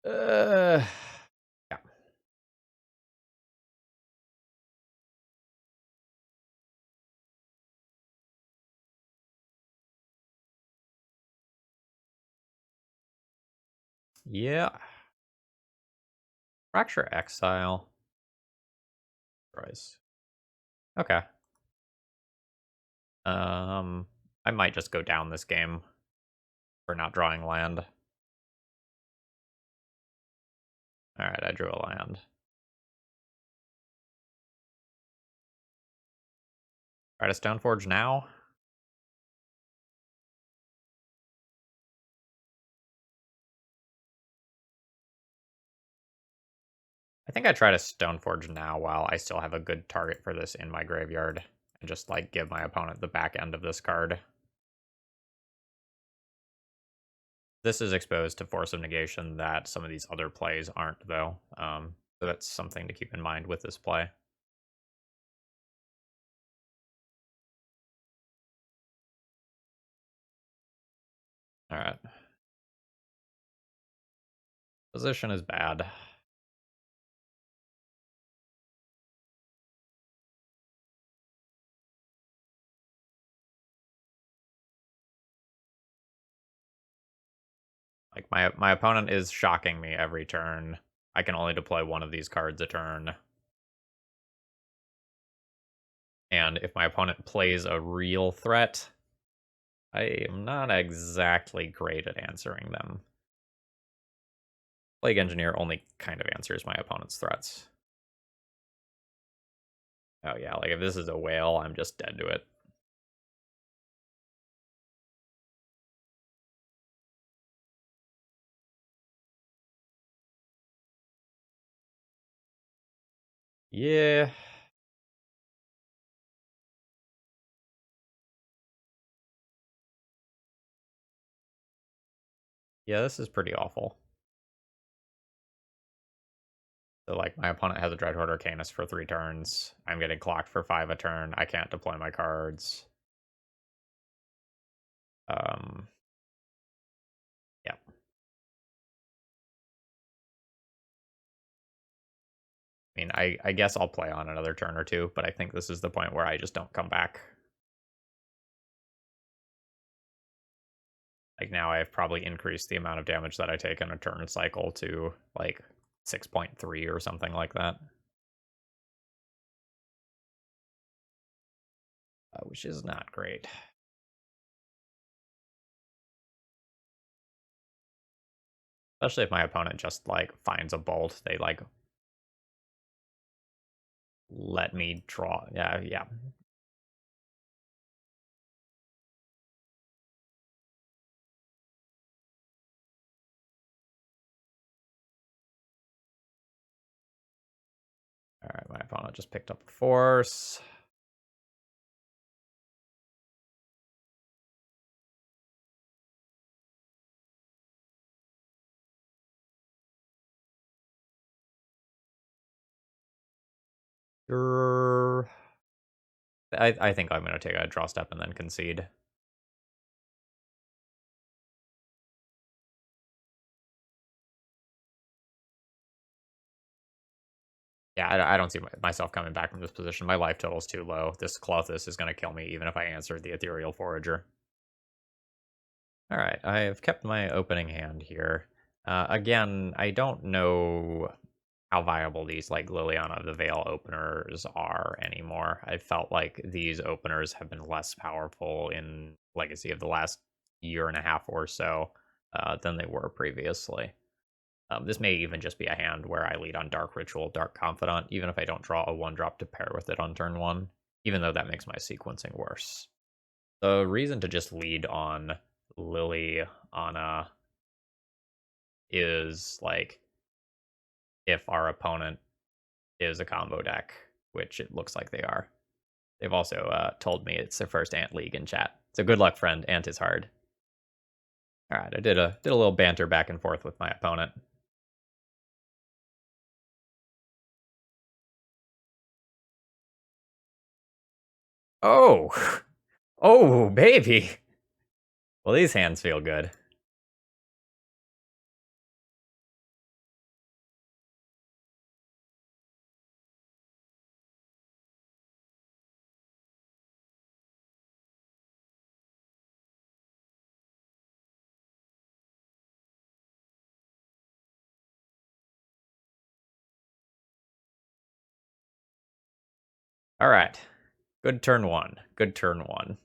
Yeah. Yeah. Fracture Exile. Price. Okay. I might just go down this game for not drawing land. Alright, I drew a land. Try to Stoneforge now. I think I try to Stoneforge now while I still have a good target for this in my graveyard. And just, like, give my opponent the back end of this card. This is exposed to Force of Negation that some of these other plays aren't, though. So that's something to keep in mind with this play. Alright. Position is bad. Like, my opponent is shocking me every turn. I can only deploy one of these cards a turn. And if my opponent plays a real threat, I am not exactly great at answering them. Plague Engineer only kind of answers my opponent's threats. Oh yeah, like if this is a whale, I'm just dead to it. Yeah. Yeah, this is pretty awful. So, like, my opponent has a Dreadhorde Arcanist for 3 turns. I'm getting clocked for 5 a turn. I can't deploy my cards. Yeah. I mean, I guess I'll play on another turn or two, but I think this is the point where I just don't come back. Like, now I've probably increased the amount of damage that I take in a turn cycle to, like, 6.3 or something like that. Which is not great. Especially if my opponent just, like, finds a bolt. They, like, let me draw. Yeah. Alright, my opponent just picked up a force. I think I'm going to take a draw step and then concede. Yeah, I don't see myself coming back from this position. My life total is too low. This Clothis is going to kill me even if I answered the Ethereal Forager. Alright, I've kept my opening hand here. Again, I don't know how viable these, like, Liliana of the Veil openers are anymore. I felt like these openers have been less powerful in Legacy of the last year and a half or so than they were previously. This may even just be a hand where I lead on Dark Ritual, Dark Confidant, even if I don't draw a 1-drop to pair with it on turn 1, even though that makes my sequencing worse. The reason to just lead on Liliana is, like, if our opponent is a combo deck, which it looks like they are. They've also told me it's their first Ant League in chat. So good luck, friend. Ant is hard. All right, I did a little banter back and forth with my opponent. Oh, oh, baby. Well, these hands feel good. All right. Good turn one. Good turn one.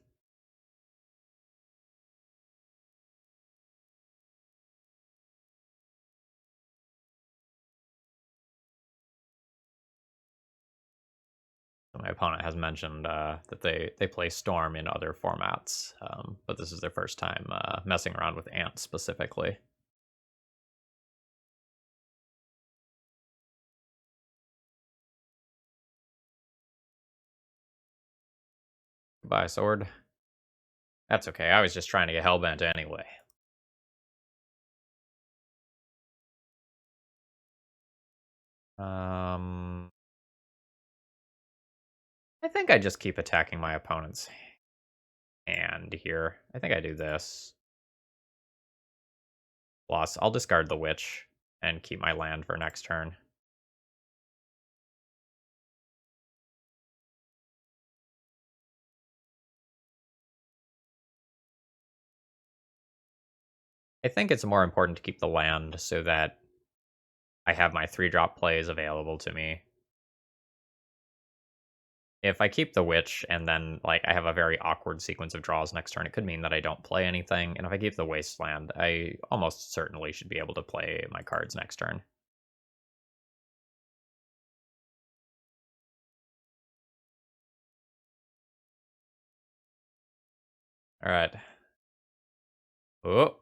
My opponent has mentioned that they play Storm in other formats, but this is their first time messing around with Ant specifically. Goodbye, sword. That's okay. I was just trying to get hellbent anyway. I think I just keep attacking my opponent's hand here. I think I do this. Plus, I'll discard the Witch and keep my land for next turn. I think it's more important to keep the land so that I have my 3-drop plays available to me. If I keep the Witch and then like I have a very awkward sequence of draws next turn, it could mean that I don't play anything. And if I keep the Wasteland, I almost certainly should be able to play my cards next turn. All right. Oh.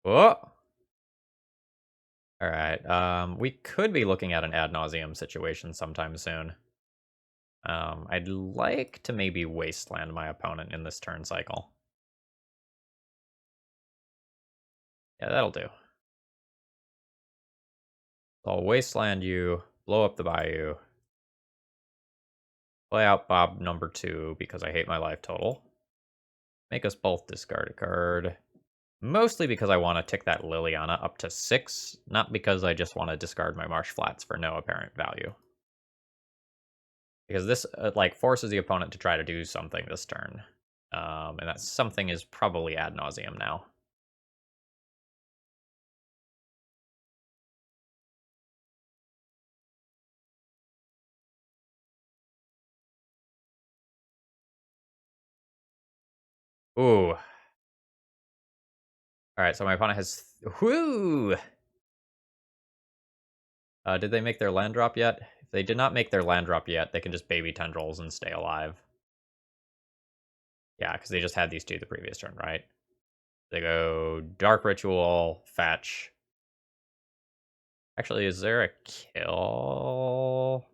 Oh. All right. We could be looking at an ad nauseum situation sometime soon. I'd like to maybe Wasteland my opponent in this turn cycle. Yeah, that'll do. So I'll Wasteland you, blow up the Bayou, play out Bob number 2 because I hate my life total. Make us both discard a card. Mostly because I want to tick that Liliana up to 6, not because I just want to discard my Marsh Flats for no apparent value. Because this like forces the opponent to try to do something this turn. And that something is probably ad nauseum now. Ooh. Alright, so my opponent has... Whoo! Did they make their land drop yet? If they did not make their land drop yet, they can just baby tendrils and stay alive. Yeah, because they just had these 2 the previous turn, right? They go Dark Ritual, fetch. Actually, is there a kill?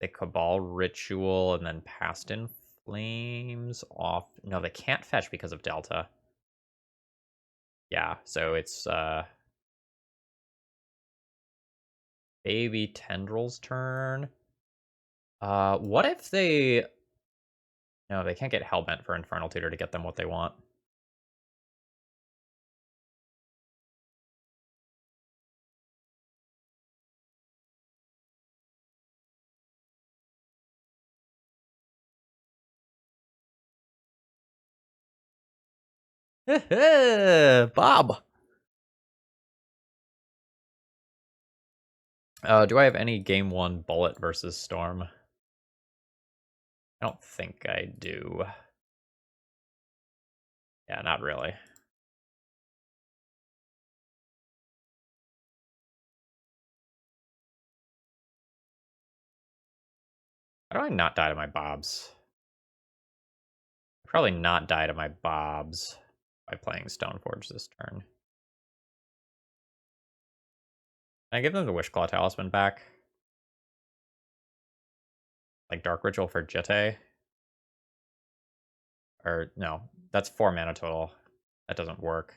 The Cabal Ritual and then Past in Flames off. No, they can't fetch because of Delta. Yeah, so it's Baby Tendril's turn. What if they... No, they can't get Hellbent for Infernal Tutor to get them what they want. Bob! Do I have any game 1 Bullet versus Storm? I don't think I do. Yeah, not really. How do I not die to my Bobs? Probably not die to my Bobs by playing Stoneforge this turn. Can I give them the Wishclaw Talisman back? Like Dark Ritual for Jete? Or, no, that's 4 mana total. That doesn't work.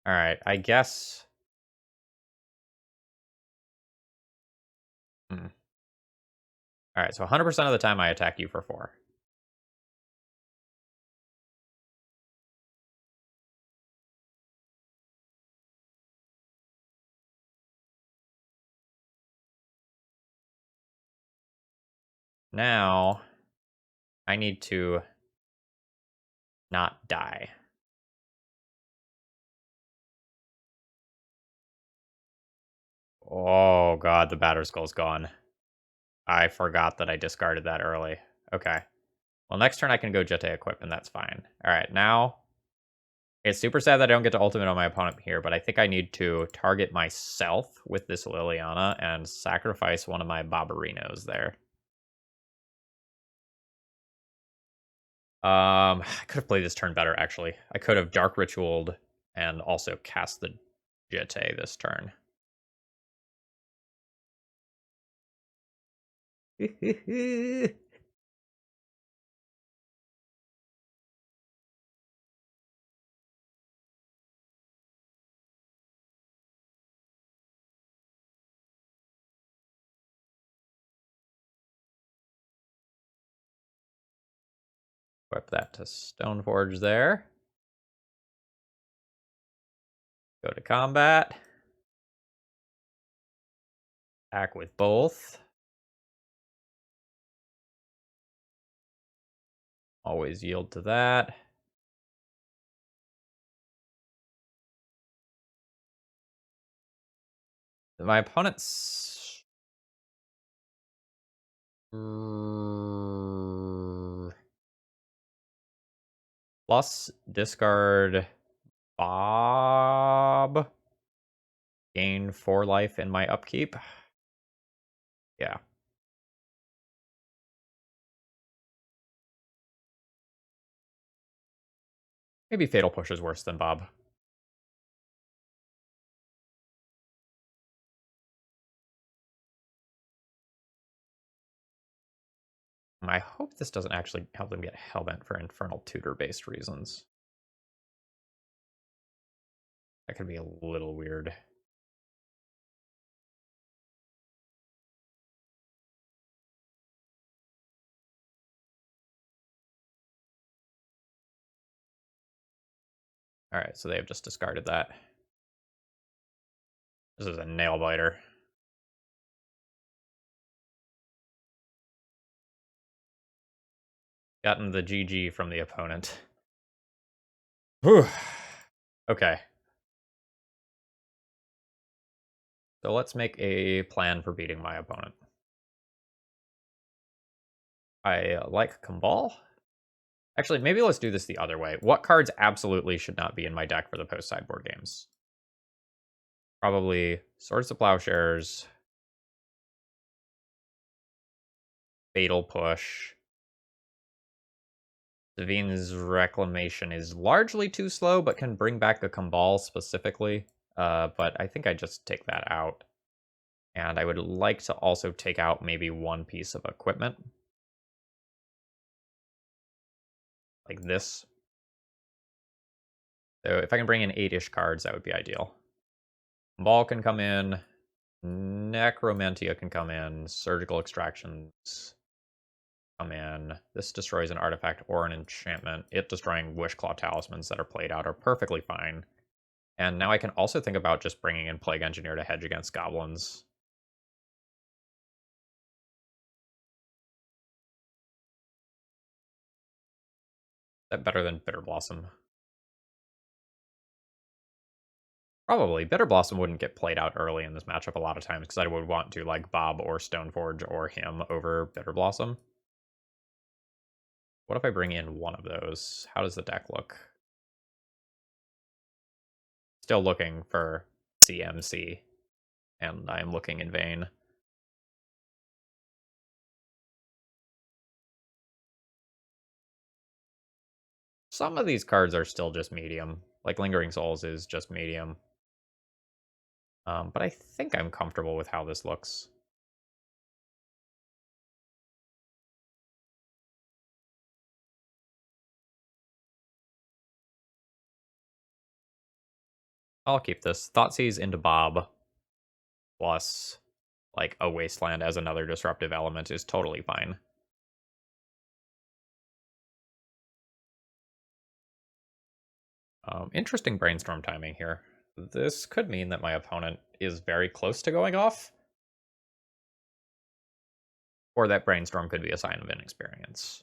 Alright, I guess... Alright, so 100% of the time I attack you for 4. Now, I need to not die. Oh god, the Batter Skull's gone. I forgot that I discarded that early. Okay. Well, next turn I can go Jete equip, and that's fine. Alright, now... It's super sad that I don't get to ultimate on my opponent here, but I think I need to target myself with this Liliana and sacrifice one of my Barbarinos there. I could have played this turn better, actually. I could have Dark Ritualed and also cast the Jete this turn. Equip that to Stoneforge there. Go to combat. Attack with both. Always yield to that. My opponent's... Plus discard Bob. Gain 4 life in my upkeep. Yeah. Maybe Fatal Push is worse than Bob. I hope this doesn't actually help them get Hellbent for Infernal Tutor-based reasons. That could be a little weird. Alright, so they have just discarded that. This is a nail biter. Gotten the GG from the opponent. Whew. Okay. So let's make a plan for beating my opponent. I like Kambal. Actually, maybe let's do this the other way. What cards absolutely should not be in my deck for the post-sideboard games? Probably Swords to Plowshares, Fatal Push. Sevin's Reclamation is largely too slow, but can bring back a Kambal specifically. But I think I just take that out. And I would like to also take out maybe one piece of equipment. Like this. So if I can bring in 8-ish cards, that would be ideal. Ball can come in. Necromantia can come in. Surgical Extractions come in. This destroys an artifact or an enchantment. It destroying Wishclaw Talismans that are played out are perfectly fine. And now I can also think about just bringing in Plague Engineer to hedge against goblins. Is that better than Bitter Blossom? Probably. Bitter Blossom wouldn't get played out early in this matchup a lot of times because I would want to like Bob or Stoneforge or him over Bitter Blossom. What if I bring in one of those? How does the deck look? Still looking for CMC, and I'm looking in vain. Some of these cards are still just medium. Like Lingering Souls is just medium. But I think I'm comfortable with how this looks. I'll keep this. Thoughtseize into Bob plus like a Wasteland as another disruptive element is totally fine. Interesting brainstorm timing here. This could mean that my opponent is very close to going off. Or that brainstorm could be a sign of inexperience.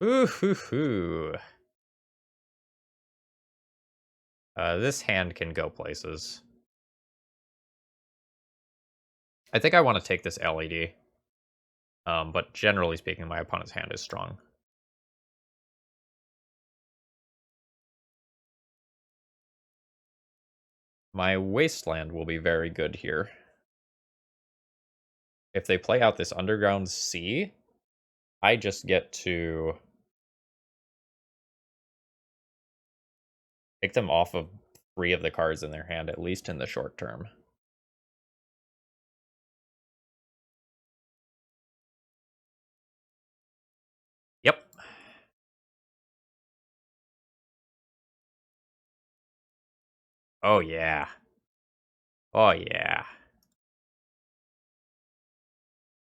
Ooh, hoo, hoo. This hand can go places. I think I want to take this LED. But generally speaking, my opponent's hand is strong. My wasteland will be very good here. If they play out this underground sea, I just get to take them off of 3 of the cards in their hand, at least in the short term. Yep. Oh, yeah. Oh, yeah.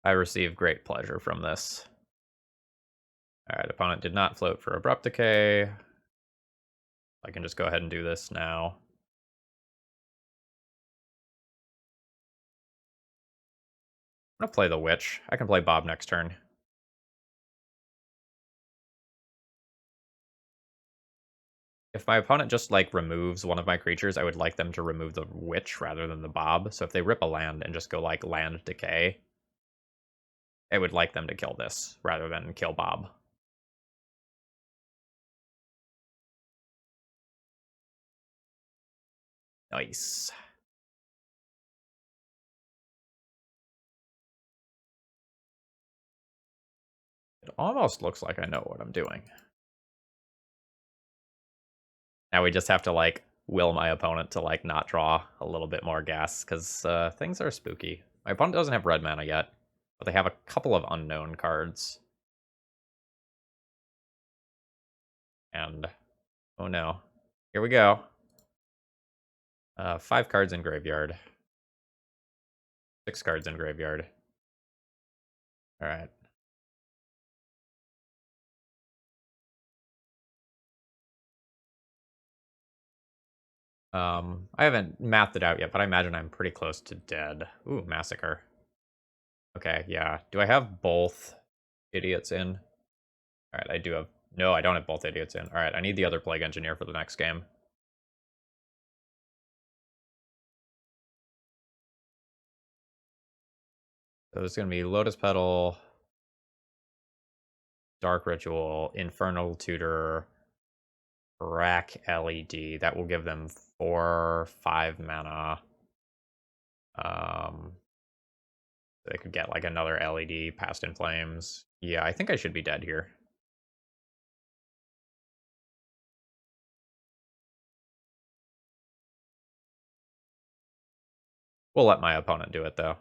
I receive great pleasure from this. Alright, opponent did not float for Abrupt Decay. I can just go ahead and do this now. I'm gonna play the Witch. I can play Bob next turn. If my opponent just, like, removes one of my creatures, I would like them to remove the Witch rather than the Bob. So if they rip a land and just go, like, Land Decay, I would like them to kill this rather than kill Bob. Nice. It almost looks like I know what I'm doing. Now we just have to, like, will my opponent to, like, not draw a little bit more gas, because things are spooky. My opponent doesn't have red mana yet, but they have a couple of unknown cards. And, oh no. Here we go. 5 cards in graveyard. 6 cards in graveyard. Alright. I haven't mathed it out yet, but I imagine I'm pretty close to dead. Ooh, Massacre. Okay, yeah. Do I have both idiots in? Alright, I do have... No, I don't have both idiots in. Alright, I need the other Plague Engineer for the next game. So there's going to be Lotus Petal, Dark Ritual, Infernal Tutor, Rack LED. That will give them 4/5 mana. They could get like another LED, Past in Flames. Yeah, I think I should be dead here. We'll let my opponent do it though.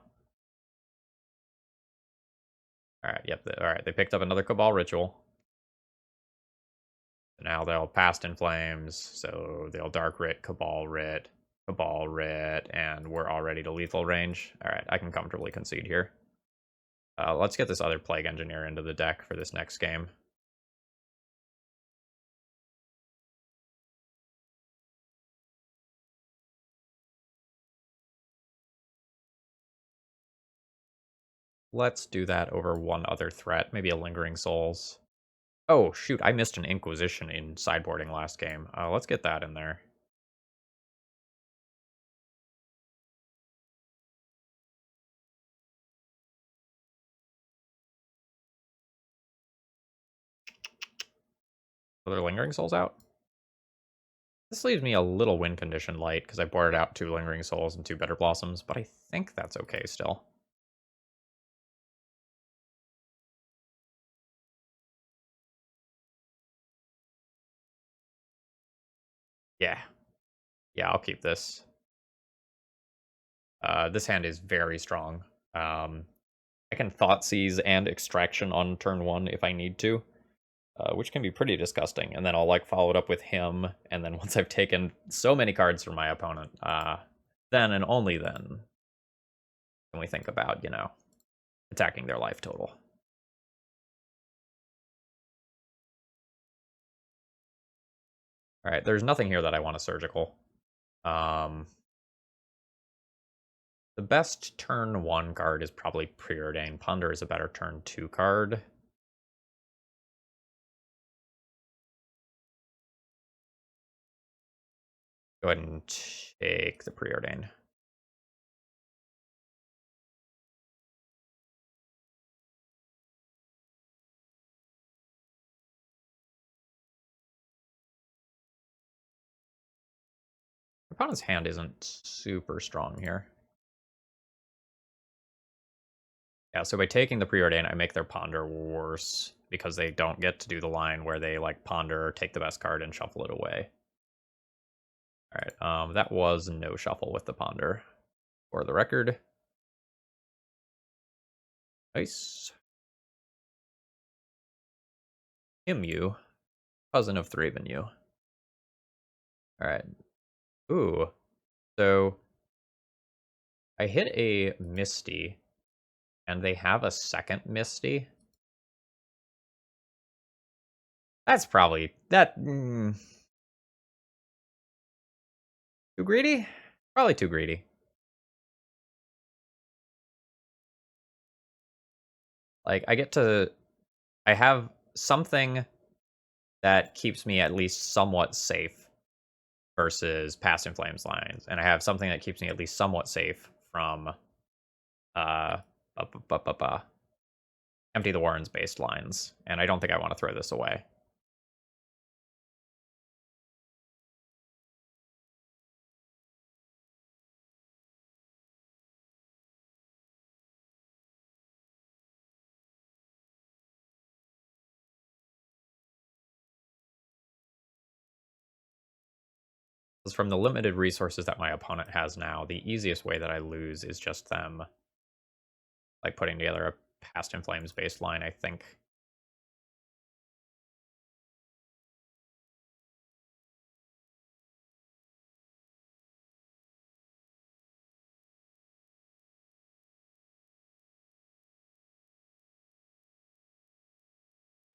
Alright, yep, alright, they picked up another Cabal Ritual. Now they'll Past in Flames, so they'll Dark Writ, Cabal Writ, and we're already to lethal range. Alright, I can comfortably concede here. Let's get this other Plague Engineer into the deck for this next game. Let's do that over one other threat, maybe a Lingering Souls. Oh, shoot, I missed an Inquisition in sideboarding last game. Let's get that in there. Other Lingering Souls out? This leaves me a little win condition light, because I boarded out 2 Lingering Souls and 2 Bitter Blossoms, but I think that's okay still. Yeah. Yeah, I'll keep this. This hand is very strong. I can Thoughtseize and Extraction on turn 1 if I need to, which can be pretty disgusting. And then I'll like follow it up with him, and then once I've taken so many cards from my opponent, then and only then can we think about, you know, attacking their life total. Alright, there's nothing here that I want to surgical. The best turn 1 card is probably Preordained. Ponder is a better turn 2 card. Go ahead and take the preordain. Opponent's hand isn't super strong here. Yeah, so by taking the preordain, I make their ponder worse because they don't get to do the line where they like ponder, take the best card, and shuffle it away. All right, that was no shuffle with the ponder. For the record, nice. ThrabenU, cousin of ThrabenU. All right. Ooh, so I hit a Misty, and they have a second Misty. That's probably that. Too greedy? Probably too greedy. Like I have something that keeps me at least somewhat safe versus Past in Flames lines, and I have something that keeps me at least somewhat safe from uh, Empty the Warrens based lines, and I don't think I want to throw this away. Because from the limited resources that my opponent has now, the easiest way that I lose is just them like putting together a Past in Flames based line, I think.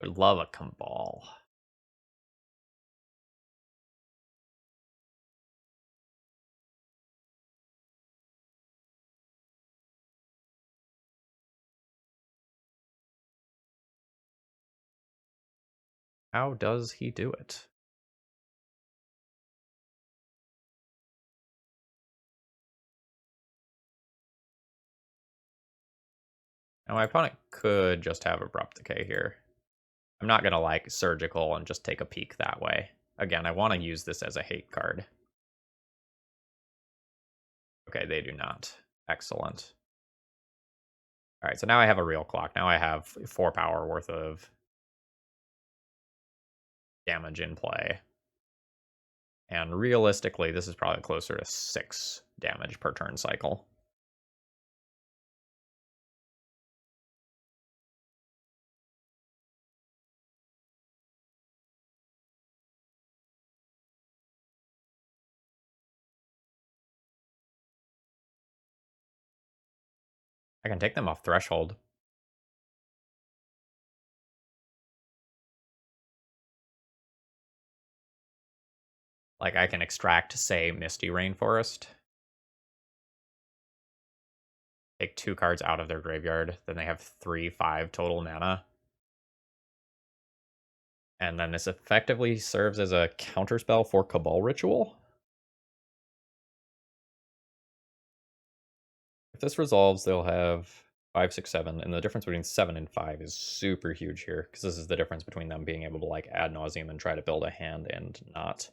Would love a Kambal. How does he do it? Now my opponent could just have Abrupt Decay here. I'm not gonna like Surgical and just take a peek that way. Again, I want to use this as a hate card. Okay, they do not. Excellent. All right, so now I have a real clock. Now I have 4 power worth of damage in play. And realistically, this is probably closer to 6 damage per turn cycle. I can take them off Threshold. Like, I can extract, say, Misty Rainforest. Take 2 cards out of their graveyard. Then they have 3/5 total mana. And then this effectively serves as a counterspell for Cabal Ritual. If this resolves, they'll have 5, 6, 7, and the difference between 7 and 5 is super huge here, because this is the difference between them being able to like ad nauseum and try to build a hand and not.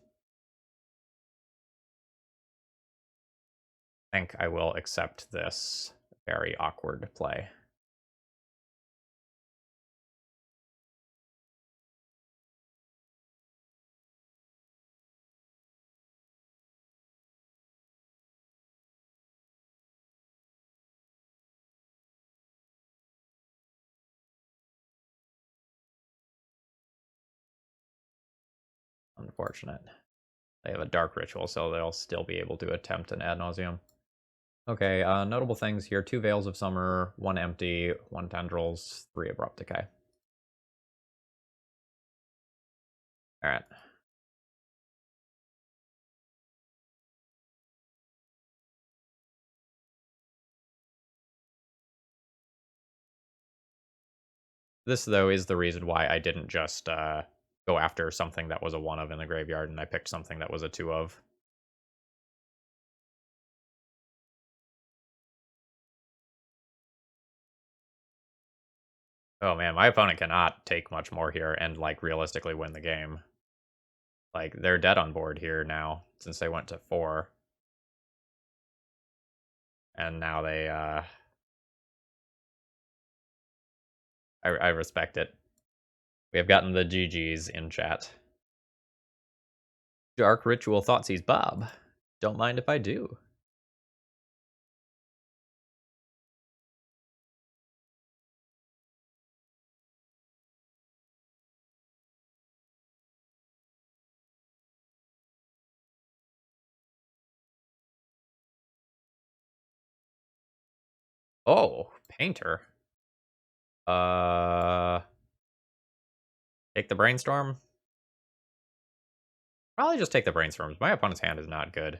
I think I will accept this very awkward play. Unfortunate. They have a dark ritual, so they'll still be able to attempt an ad nauseum. Okay, notable things here: 2 Veils of Summer, 1 Empty, 1 Tendrils, 3 Abrupt Decay. All right. This, though, is the reason why I didn't just go after something that was a 1 of in the graveyard, and I picked something that was a 2 of. Oh man, my opponent cannot take much more here and, like, realistically win the game. Like, they're dead on board here now, since they went to 4. And now they, I respect it. We have gotten the GGs in chat. Dark Ritual Thoughtseize Bob. Don't mind if I do. Oh, Painter. Take the Brainstorm? Probably just take the Brainstorms. My opponent's hand is not good.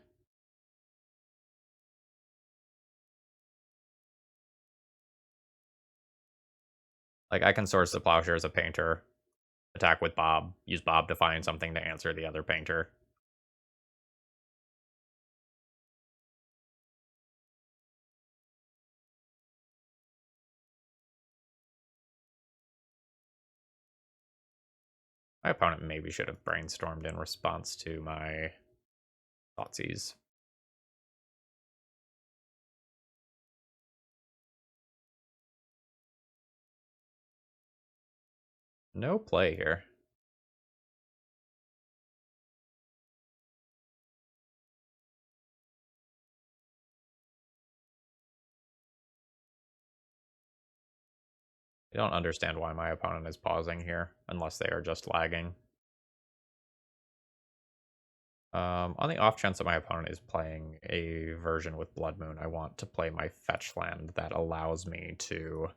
Like, I can source the Plowshare as a Painter, attack with Bob, use Bob to find something to answer the other Painter. My opponent maybe should have Brainstormed in response to my Thoughtseize. No play here. I don't understand why my opponent is pausing here, unless they are just lagging. On the off chance that my opponent is playing a version with Blood Moon, I want to play my fetch land that allows me to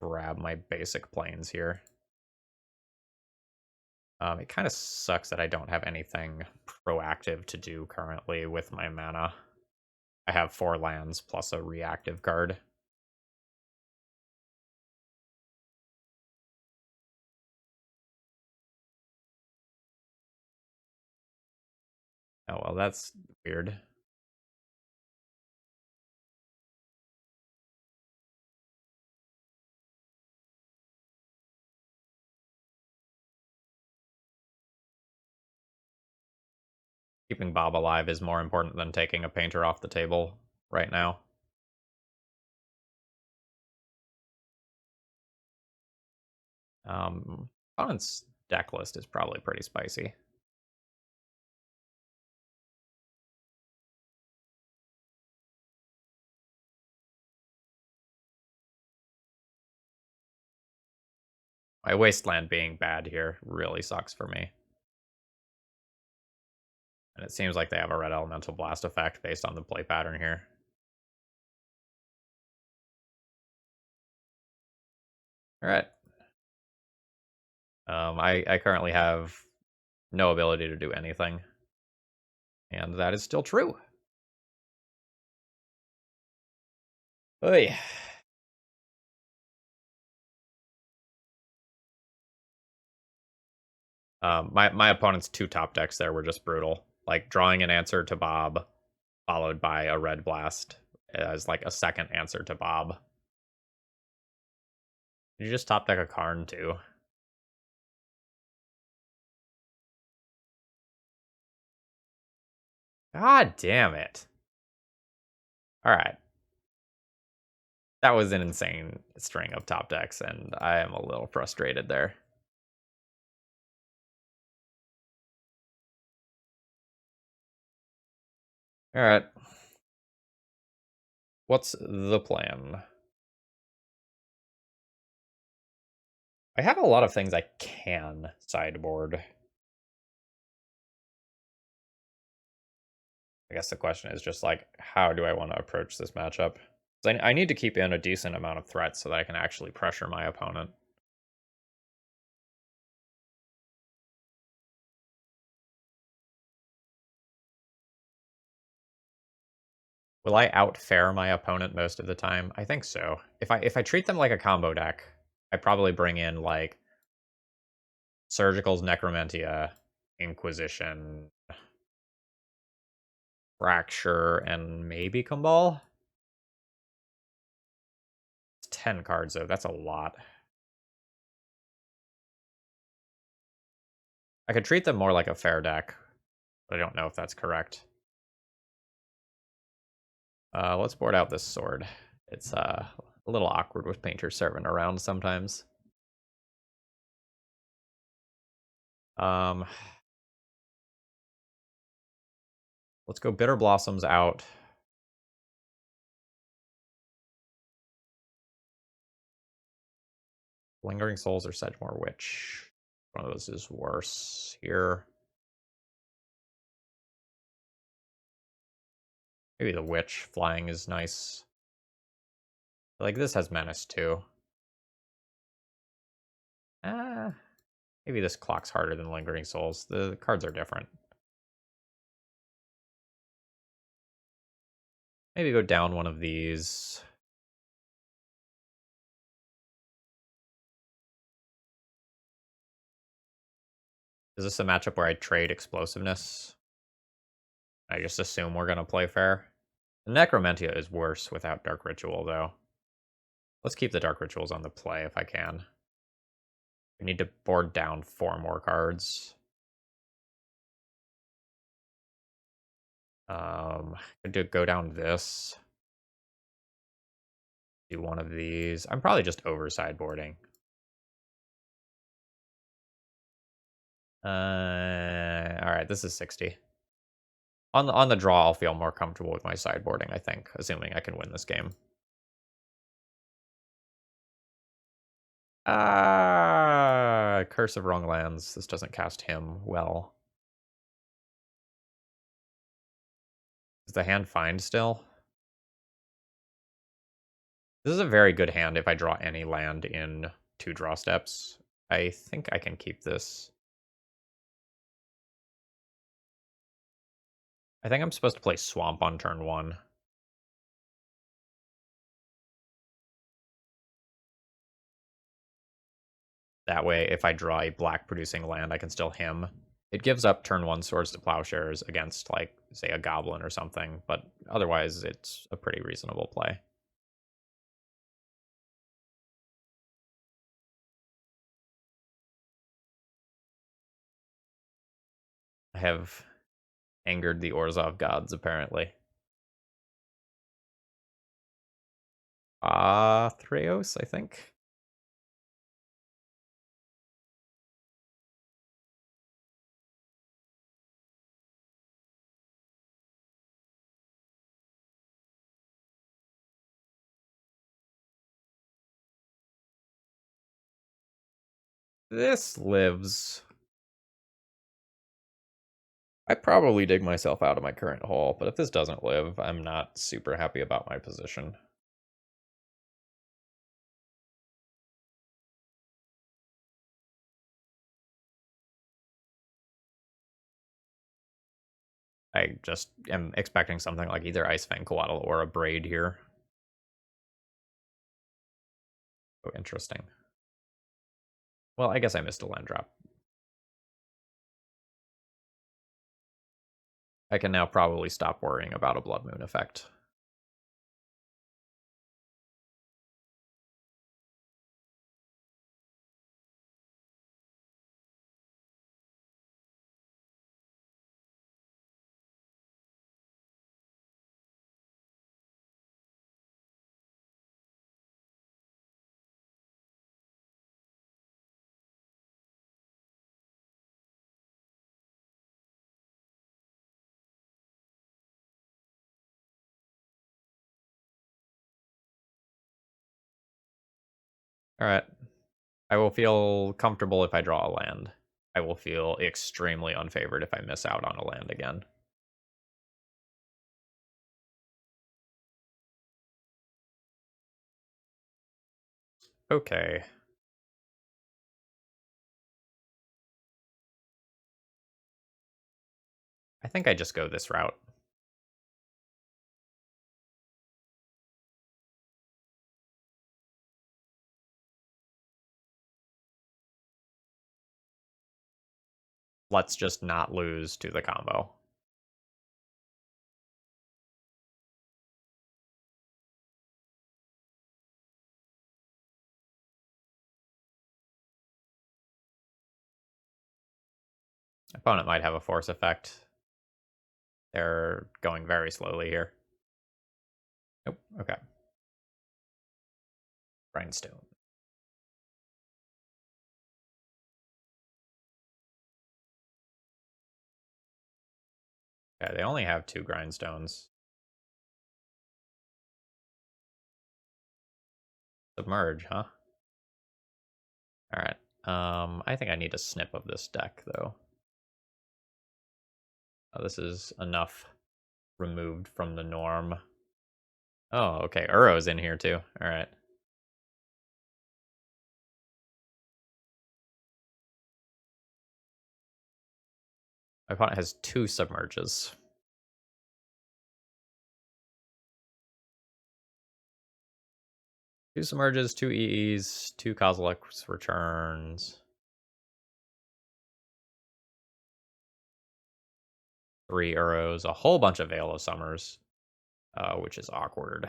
grab my basic planes here. It kind of sucks that I don't have anything proactive to do currently with my mana. I have 4 lands plus a reactive card. Oh, well, that's weird. Keeping Bob alive is more important than taking a Painter off the table right now. Opponent's deck list is probably pretty spicy. My Wasteland being bad here really sucks for me. And it seems like they have a red elemental blast effect based on the play pattern here. Alright. I currently have no ability to do anything. And that is still true. Oy. My opponent's 2 top decks there were just brutal. Like, drawing an answer to Bob, followed by a red blast as, like, a second answer to Bob. Did you just top deck a Karn, too? God damn it. Alright. That was an insane string of top decks, and I am a little frustrated there. Alright. What's the plan? I have a lot of things I can sideboard. I guess the question is just like, how do I want to approach this matchup? I need to keep in a decent amount of threats so that I can actually pressure my opponent. Will I outfare my opponent most of the time? I think so. If I treat them like a combo deck, I probably bring in like Surgical's Necromentia, Inquisition, Fracture, and maybe Kambal. 10 cards, though. That's a lot. I could treat them more like a fair deck, but I don't know if that's correct. Let's board out this sword. It's a little awkward with Painter's Servant around sometimes. Let's go Bitter Blossoms out. Lingering Souls or Sedgemoor Witch. One of those is worse here. Maybe the Witch. Flying is nice. Like, this has Menace, too. Maybe this clock's harder than Lingering Souls. The cards are different. Maybe go down one of these. Is this a matchup where I trade Explosiveness? I just assume we're going to play fair. The Necromentia is worse without Dark Ritual, though. Let's keep the Dark Rituals on the play if I can. We need to board down 4 more cards. Could go down this. Do one of these. I'm probably just over sideboarding. Alright, this is 60. On the draw, I'll feel more comfortable with my sideboarding, I think, assuming I can win this game. Curse of Wrong Lands. This doesn't cast him well. Is the hand fine still? This is a very good hand if I draw any land in 2 draw steps. I think I can keep this. I think I'm supposed to play Swamp on turn 1. That way, if I draw a black producing land, I can still him. It gives up turn 1 Swords to Plowshares against, like, say, a Goblin or something, but otherwise it's a pretty reasonable play. I have angered the Orzhov gods, apparently. Thraos, I think. This lives. I probably dig myself out of my current hole, but if this doesn't live, I'm not super happy about my position. I just am expecting something like either Ice Fang Coatl or a Braid here. Oh, interesting. Well, I guess I missed a land drop. I can now probably stop worrying about a Blood Moon effect. Alright. I will feel comfortable if I draw a land. I will feel extremely unfavored if I miss out on a land again. Okay. I think I just go this route. Let's just not lose to the combo. Opponent might have a force effect. They're going very slowly here. Nope. Okay. Grindstone. Okay, they only have 2 grindstones. Submerge, huh? Alright. I think I need a snip of this deck, though. Oh, this is enough removed from the norm. Oh, okay. Uro's in here, too. Alright. My opponent has 2 submerges. 2 submerges, 2 EEs, 2 Kozilek's returns. 3 Uros, a whole bunch of Veil of Summers, which is awkward.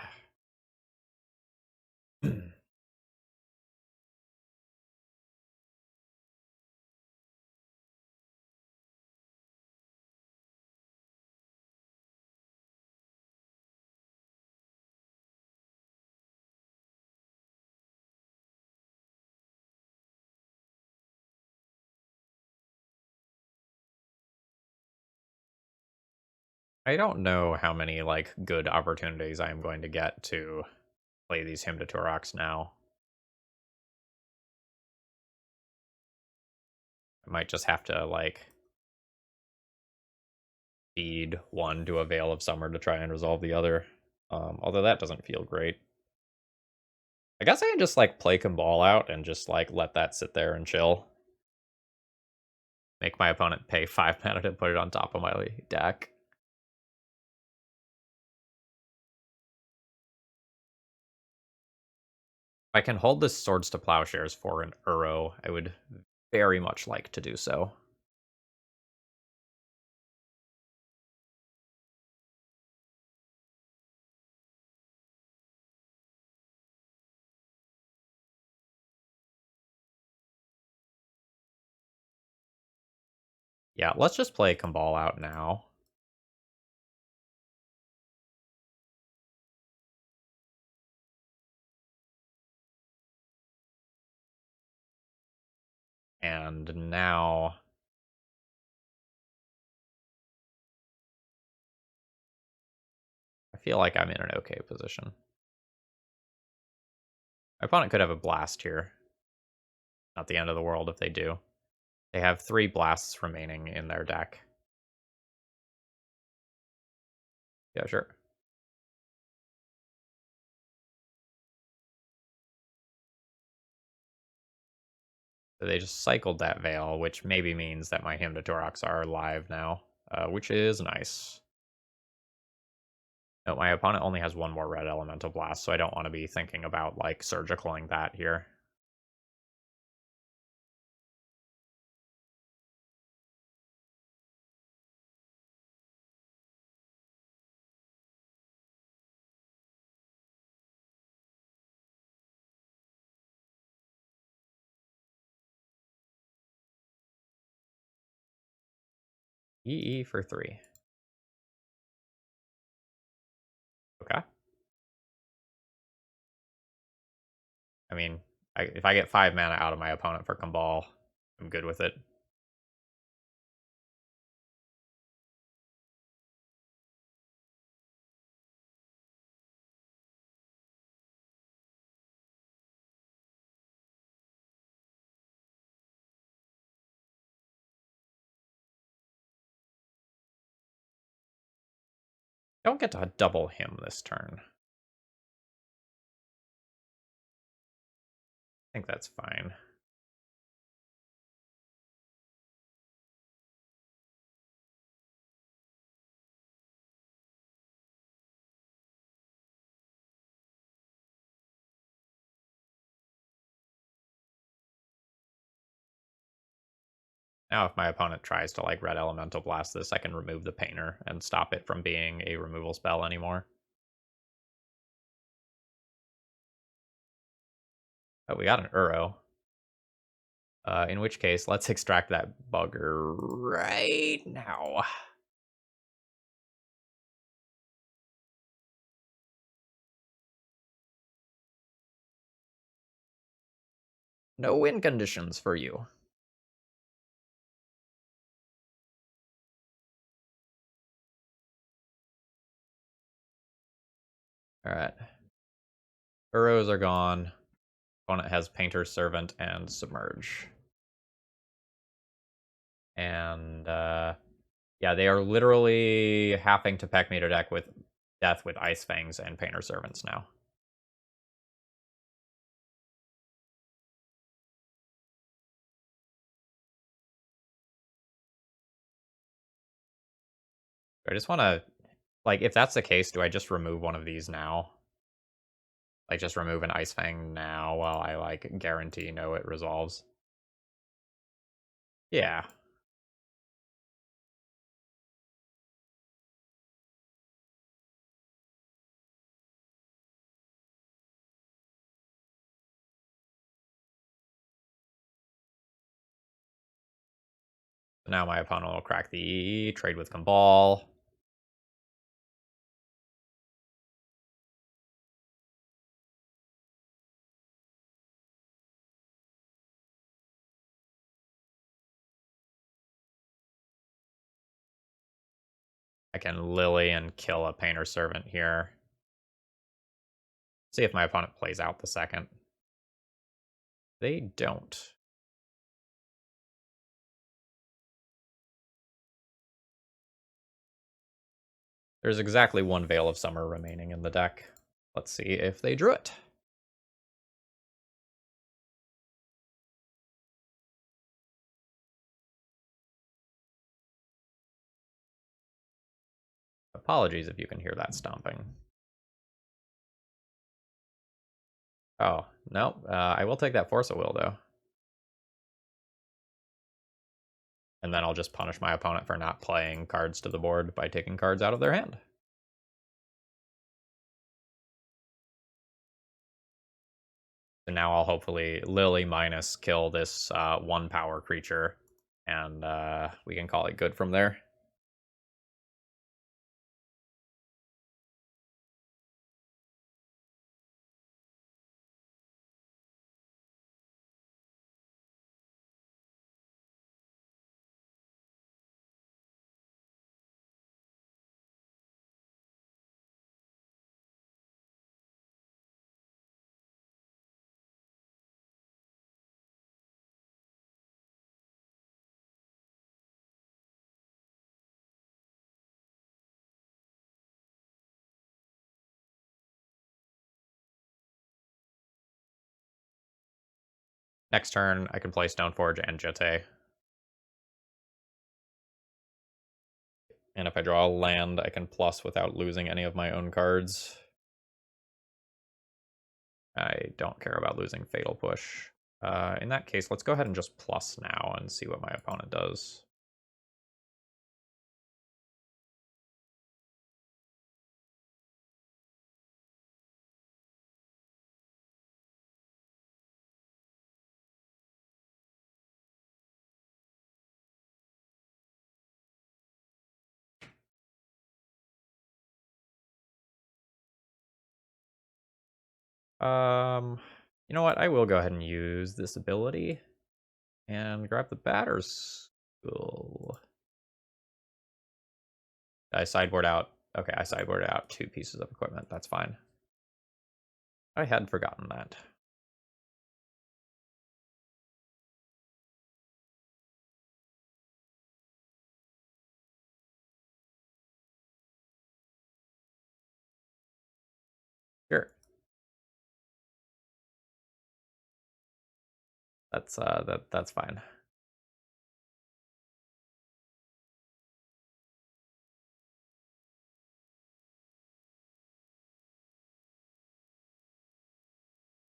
I don't know how many like good opportunities I am going to get to play these Hymn to Torox now. I might just have to like feed one to a Veil of Summer to try and resolve the other. Although that doesn't feel great. I guess I can just like play Kambal out and just like let that sit there and chill. Make my opponent pay 5 mana to put it on top of my deck. If I can hold this Swords to Plowshares for an Uro, I would very much like to do so. Yeah, let's just play Kambal out now. And now I feel like I'm in an okay position. My opponent could have a blast here. Not the end of the world if they do. They have 3 blasts remaining in their deck. Yeah, sure. So they just cycled that Veil, which maybe means that my Hymn to Torox are live now, which is nice. No, my opponent only has 1 more red elemental blast, so I don't want to be thinking about like surgicaling that here. EE for 3. Okay. I mean, if I get 5 mana out of my opponent for Kambal, I'm good with it. Don't get to double him this turn. I think that's fine. Now if my opponent tries to like red elemental blast this, I can remove the painter and stop it from being a removal spell anymore. Oh, we got an Uro. In which case, let's extract that bugger right now. No win conditions for you. Alright. Burrows are gone. Opponent has Painter's Servant and Submerge. And, yeah, they are literally having to peck me to deck with death with Ice Fangs and Painter's Servants now. I just want to, like, if that's the case, do I just remove one of these now? Like, just remove an Ice Fang now while I, like, guarantee no it resolves? Yeah. Now my opponent will crack the trade with Kambal. I can Lily and kill a Painter Servant here. See if my opponent plays out the second. They don't. There's exactly one Veil of Summer remaining in the deck. Let's see if they drew it. Apologies if you can hear that stomping. Oh, no. I will take that Force of Will, though. And then I'll just punish my opponent for not playing cards to the board by taking cards out of their hand. So now I'll hopefully Lily minus kill this 1-power creature, and we can call it good from there. Next turn, I can play Stoneforge and Jete. And if I draw a land, I can plus without losing any of my own cards. I don't care about losing Fatal Push. In that case, let's go ahead and just plus now and see what my opponent does. You know what? I will go ahead and use this ability and grab the Batter's School. I sideboard out. Okay, I sideboarded out 2 pieces of equipment. That's fine. I had forgotten that. Sure. That's fine.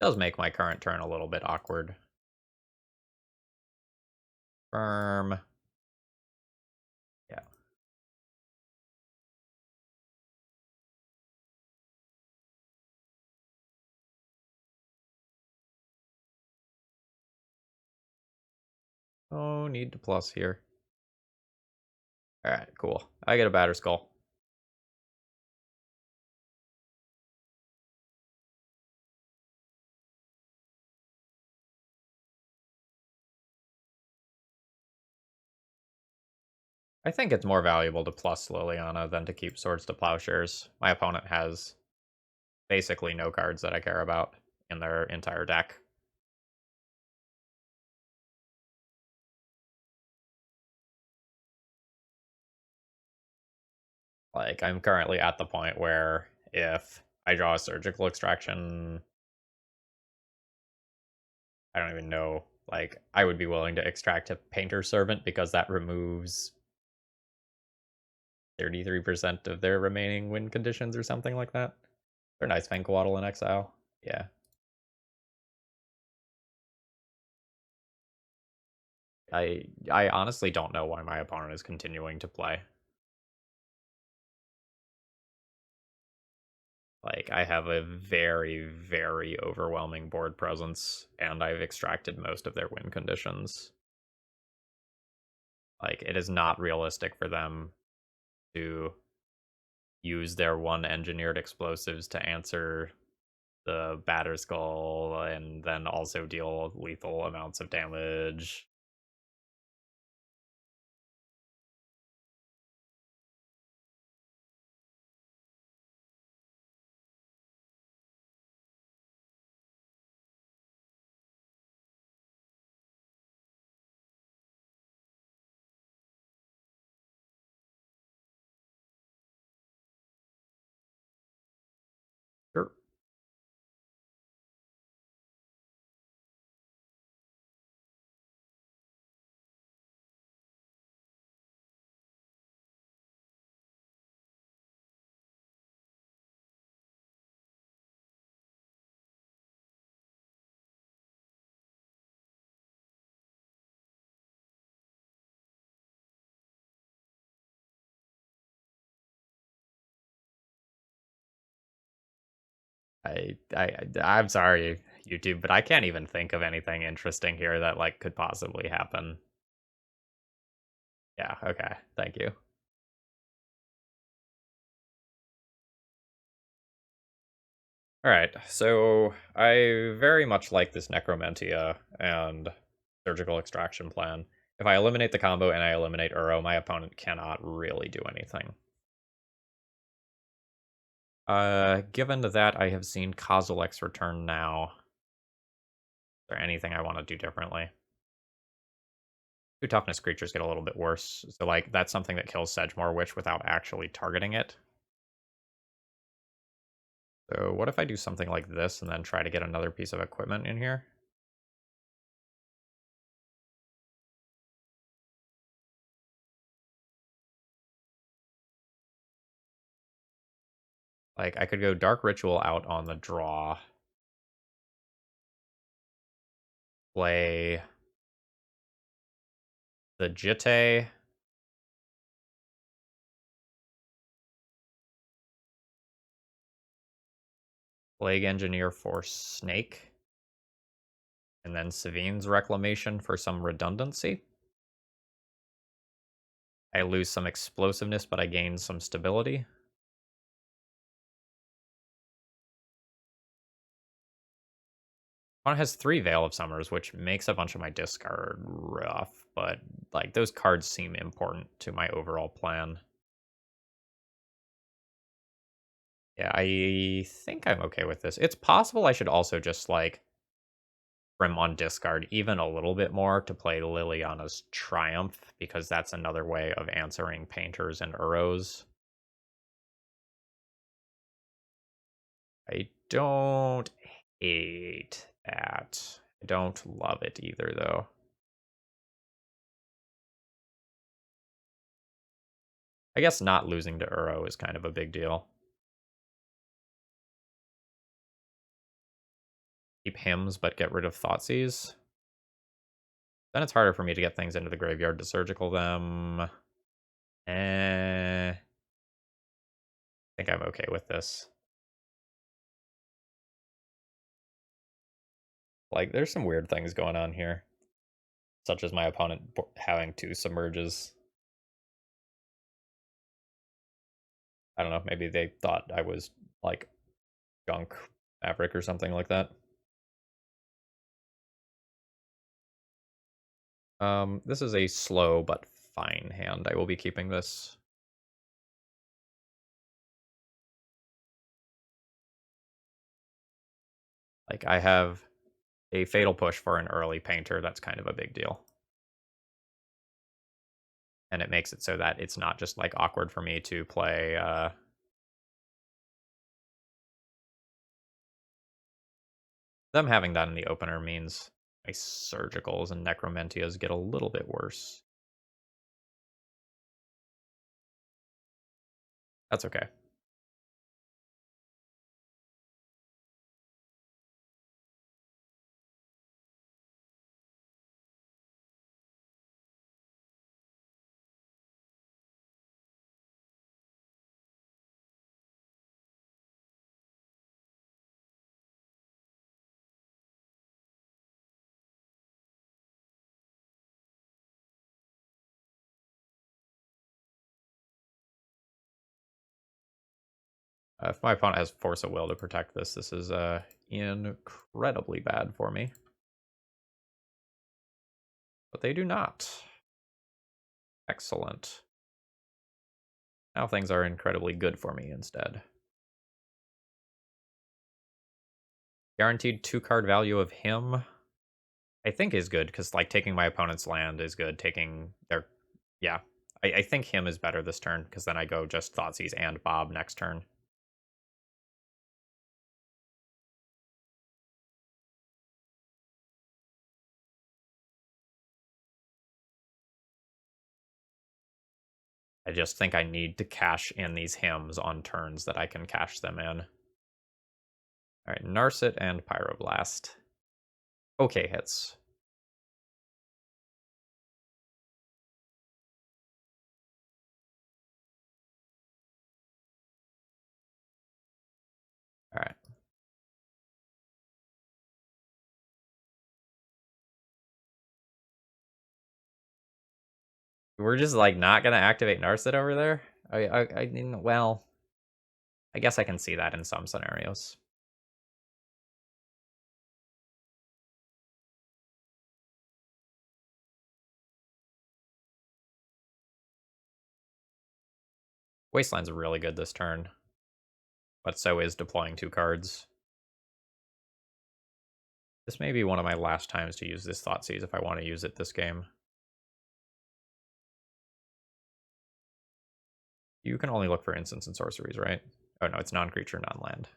Does make my current turn a little bit awkward. Firm. Yeah. Oh, need to plus here. Alright, cool. I get a batter skull. I think it's more valuable to plus Liliana than to keep Swords to Plowshares. My opponent has basically no cards that I care about in their entire deck. Like, I'm currently at the point where if I draw a Surgical Extraction, I don't even know, like, I would be willing to extract a Painter Servant because that removes 33% of their remaining win conditions or something like that. They're nice Vanquaddle in exile. Yeah. I honestly don't know why my opponent is continuing to play. Like, I have a very, very overwhelming board presence, and I've extracted most of their win conditions. Like, it is not realistic for them to use their one engineered explosives to answer the batter skull and then also deal lethal amounts of damage. Sure. I'm sorry, YouTube, but I can't even think of anything interesting here that like could possibly happen. Yeah, okay. Thank you. Alright, so I very much like this Necromentia and Surgical Extraction plan. If I eliminate the combo and I eliminate Uro, my opponent cannot really do anything. Given that I have seen Kozilek's return now, is there anything I want to do differently? Two toughness creatures get a little bit worse, so like that's something that kills Sedgemoor Witch without actually targeting it. So what if I do something like this and then try to get another piece of equipment in here? Like, I could go Dark Ritual out on the draw. Play the Jitte. Plague Engineer for Snake. And then Savine's Reclamation for some redundancy. I lose some explosiveness, but I gain some stability. One has 3 Veil of Summers, which makes a bunch of my discard rough, but like those cards seem important to my overall plan. Yeah, I think I'm okay with this. It's possible I should also just like trim on discard even a little bit more to play Liliana's Triumph, because that's another way of answering Painters and Uros. I don't hate that. I don't love it either, though. I guess not losing to Uro is kind of a big deal. Keep hymns, but get rid of Thoughtseize. Then it's harder for me to get things into the graveyard to surgical them. I think I'm okay with this. Like, there's some weird things going on here. such as my opponent having 2 submerges. I don't know, maybe they thought I was like junk Maverick or something like that. This is a slow but fine hand. I will be keeping this. Like, I have a fatal push for an early painter. That's kind of a big deal. And it makes it so that it's not just like awkward for me to play them having that in the opener means my surgicals and necromentias get a little bit worse. That's okay. If my opponent has force of will to protect this, this is incredibly bad for me. But they do not. Excellent. Now things are incredibly good for me instead. Guaranteed 2-card value of him, I think is good, because like taking my opponent's land is good. Taking their, yeah, I think him is better this turn, because then I go just Thoughtseize and Bob next turn. I just think I need to cash in these hymns on turns that I can cash them in. Alright, Narset and Pyroblast. Okay hits. Alright. We're just like not gonna activate Narset over there? I mean, well, I guess I can see that in some scenarios. Wasteland's really good this turn, but so is deploying 2 cards. This may be one of my last times to use this Thoughtseize if I want to use it this game. You can only look for instants and sorceries, right? Oh no, it's non-creature, non-land.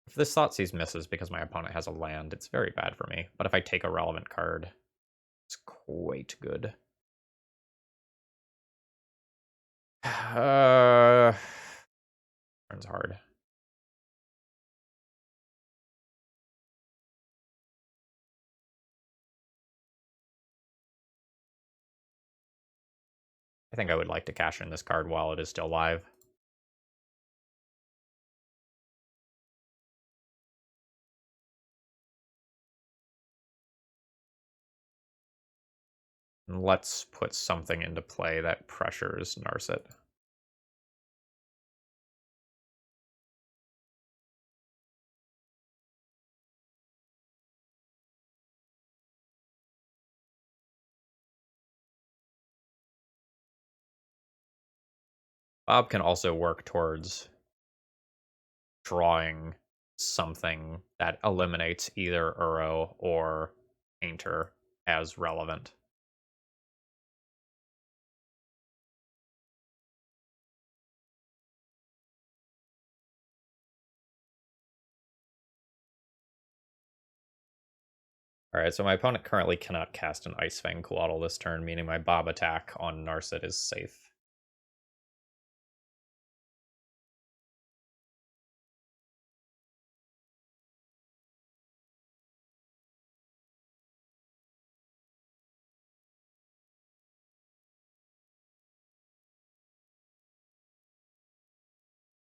If this Thoughtseize misses because my opponent has a land, it's very bad for me. But if I take a relevant card, it's quite good. Turn's hard. I think I would like to cash in this card while it is still live. And let's put something into play that pressures Narset. Bob can also work towards drawing something that eliminates either Uro or Painter as relevant. Alright, so my opponent currently cannot cast an Ice Fang Coatl this turn, meaning my Bob attack on Narset is safe.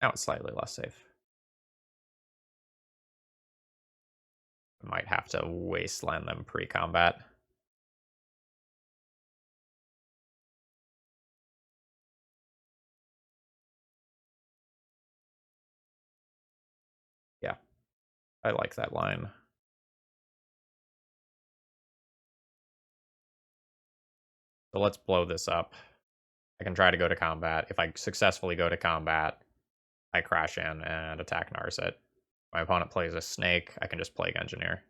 Now it's slightly less safe. Might have to wasteland them pre-combat. Yeah, I like that line. So let's blow this up. I can try to go to combat. If I successfully go to combat, I crash in and attack Narset. My opponent plays a snake, I can just Plague Engineer.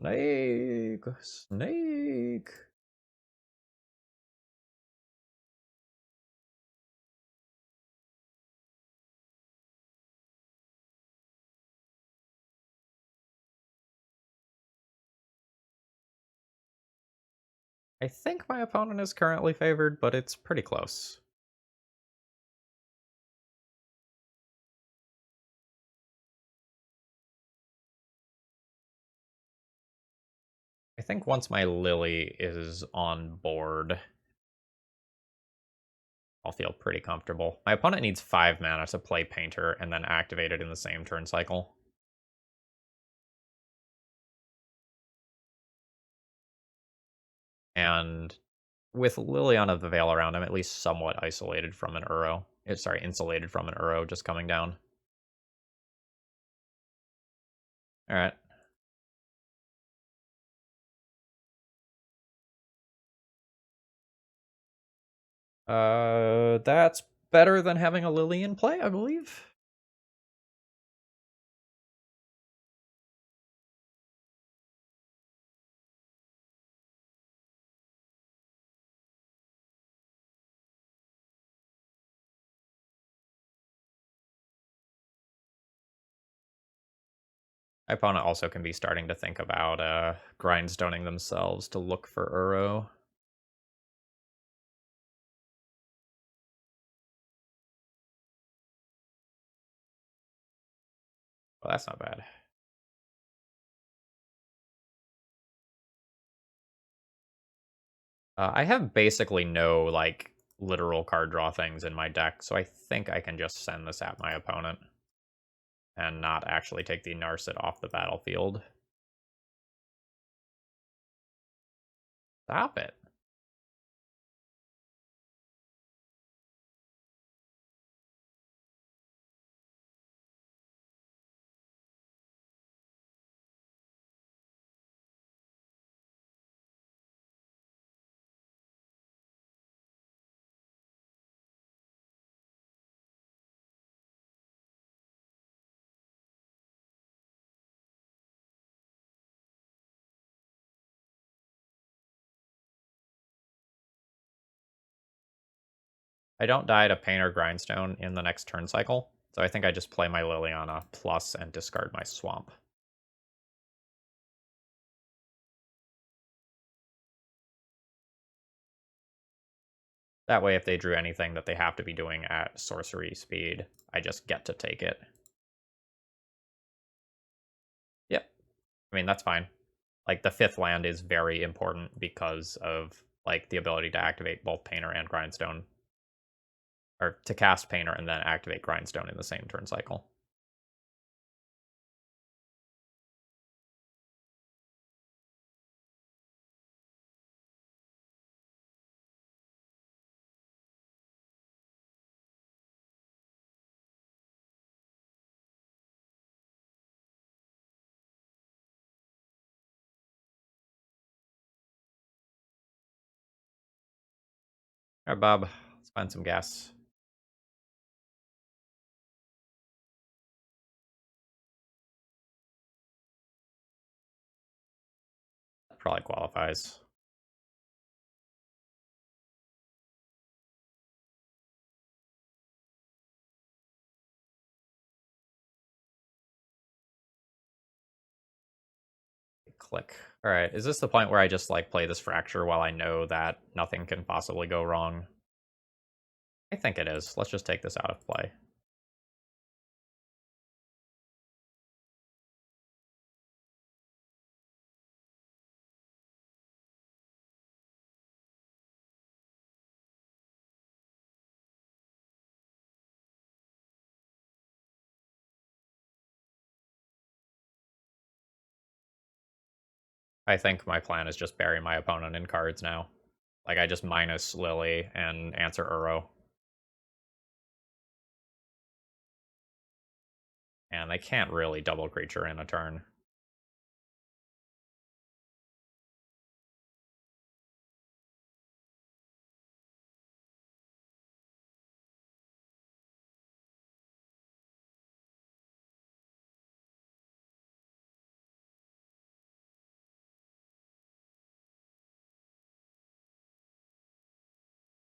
Snake! Snake! I think my opponent is currently favored, but it's pretty close. I think once my Lily is on board, I'll feel pretty comfortable. My opponent needs 5 mana to play Painter and then activate it in the same turn cycle. And with Liliana the Veil around, I'm at least somewhat isolated from an Uro. Sorry, insulated from an Uro just coming down. Alright. That's better than having a Lily in play, I believe. My opponent also can be starting to think about grindstoning themselves to look for Uro. Well, that's not bad. I have basically no, like, literal card draw things in my deck, so I think I can just send this at my opponent and not actually take the Narset off the battlefield. Stop it. I don't die to Painter Grindstone in the next turn cycle, so I think I just play my Liliana plus and discard my Swamp. That way, if they drew anything that they have to be doing at sorcery speed, I just get to take it. Yep. I mean, that's fine. Like, the 5th land is very important because of, like, the ability to activate both Painter and Grindstone. Or to cast Painter and then activate Grindstone in the same turn cycle. Alright, Bob. Let's find some gas. Probably qualifies. Click. Alright, is this the point where I just, like, play this Fracture while I know that nothing can possibly go wrong? I think it is. Let's just take this out of play. I think my plan is just bury my opponent in cards now. Like, I just minus Lily and answer Uro. And they can't really double creature in a turn.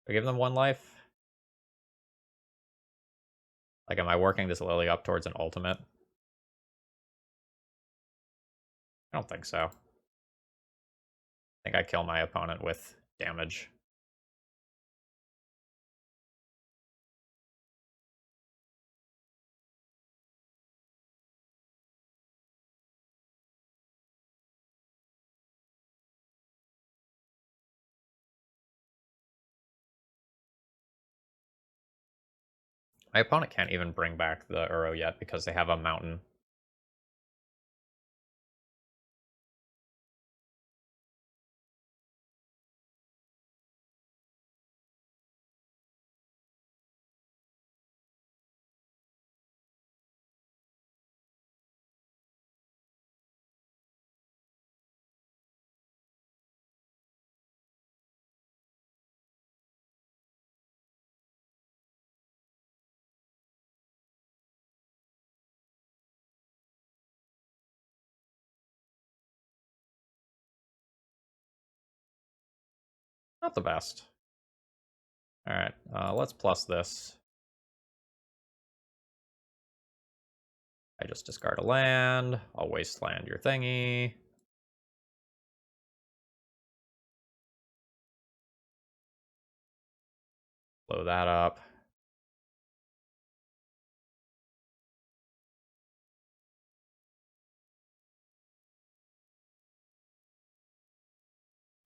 I give them 1 life? Like, am I working this Lily up towards an ultimate? I don't think so. I think I kill my opponent with damage. My opponent can't even bring back the Uro yet because they have a mountain. Not the best. Alright, let's plus this. I just discard a land. I'll wasteland your thingy. Blow that up.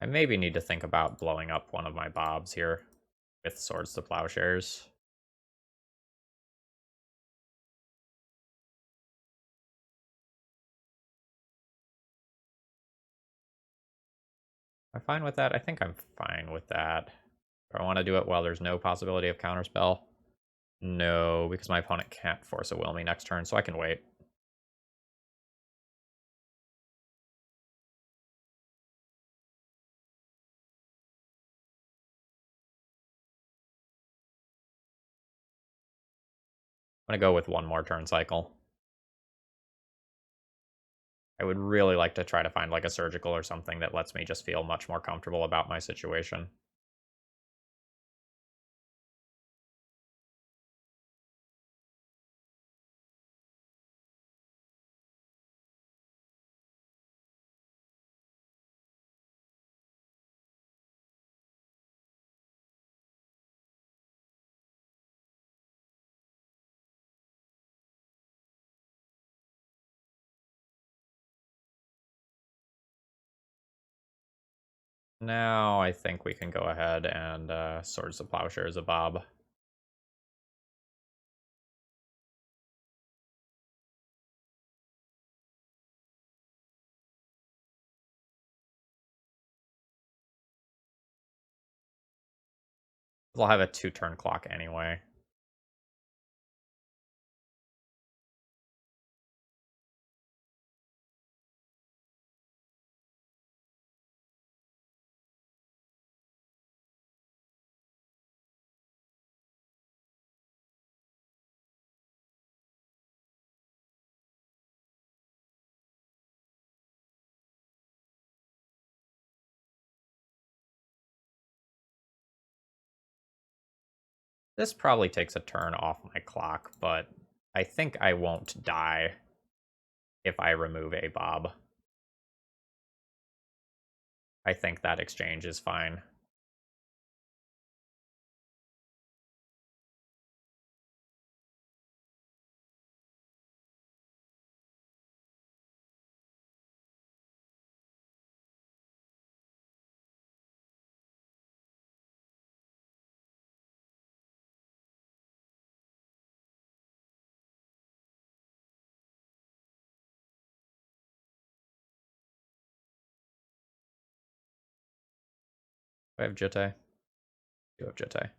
I maybe need to think about blowing up one of my Bobs here with Swords to Plowshares. Am I fine with that? I think I'm fine with that. Do I want to do it while there's no possibility of counterspell? No, because my opponent can't force a will me next turn, so I can wait. I'm going to go with 1 more turn cycle. I would really like to try to find like a surgical or something that lets me just feel much more comfortable about my situation. Now I think we can go ahead and Swords to Plowshares a Bob. We'll have a 2-turn clock anyway. This probably takes a turn off my clock, but I think I won't die if I remove a Bob. I think that exchange is fine. I have Jitte. You have Jitte.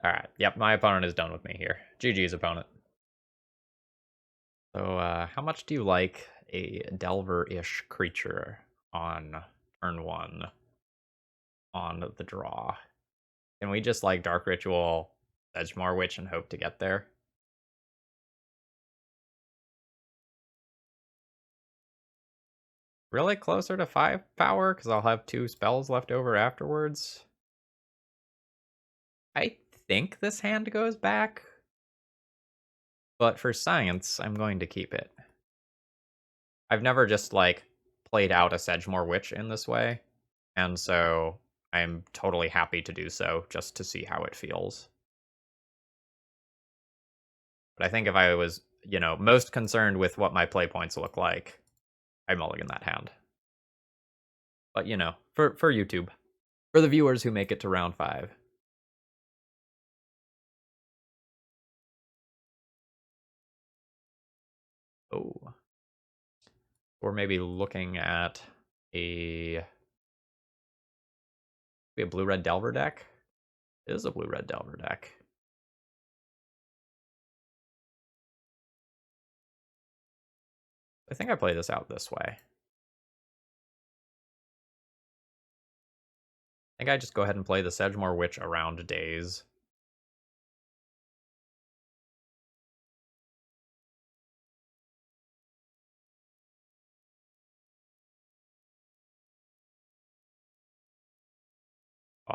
Alright, yep, my opponent is done with me here. GG's opponent. So, how much do you like a Delver-ish creature on turn 1 on the draw? Can we just, like, Dark Ritual, Edgemore Witch, and hope to get there? Really closer to 5 power, because I'll have 2 spells left over afterwards? I think this hand goes back, but for science, I'm going to keep it. I've never just, like, played out a Sedgemoor Witch in this way, and so I'm totally happy to do so, just to see how it feels. But I think if I was, you know, most concerned with what my play points look like, I mulligan that hand. But, you know, for YouTube. For the viewers who make it to round 5. Oh. Or maybe looking at a blue-red Delver deck. It is a blue-red Delver deck. I think I play this out this way. I think I just go ahead and play the Sedgemoor Witch around Daze.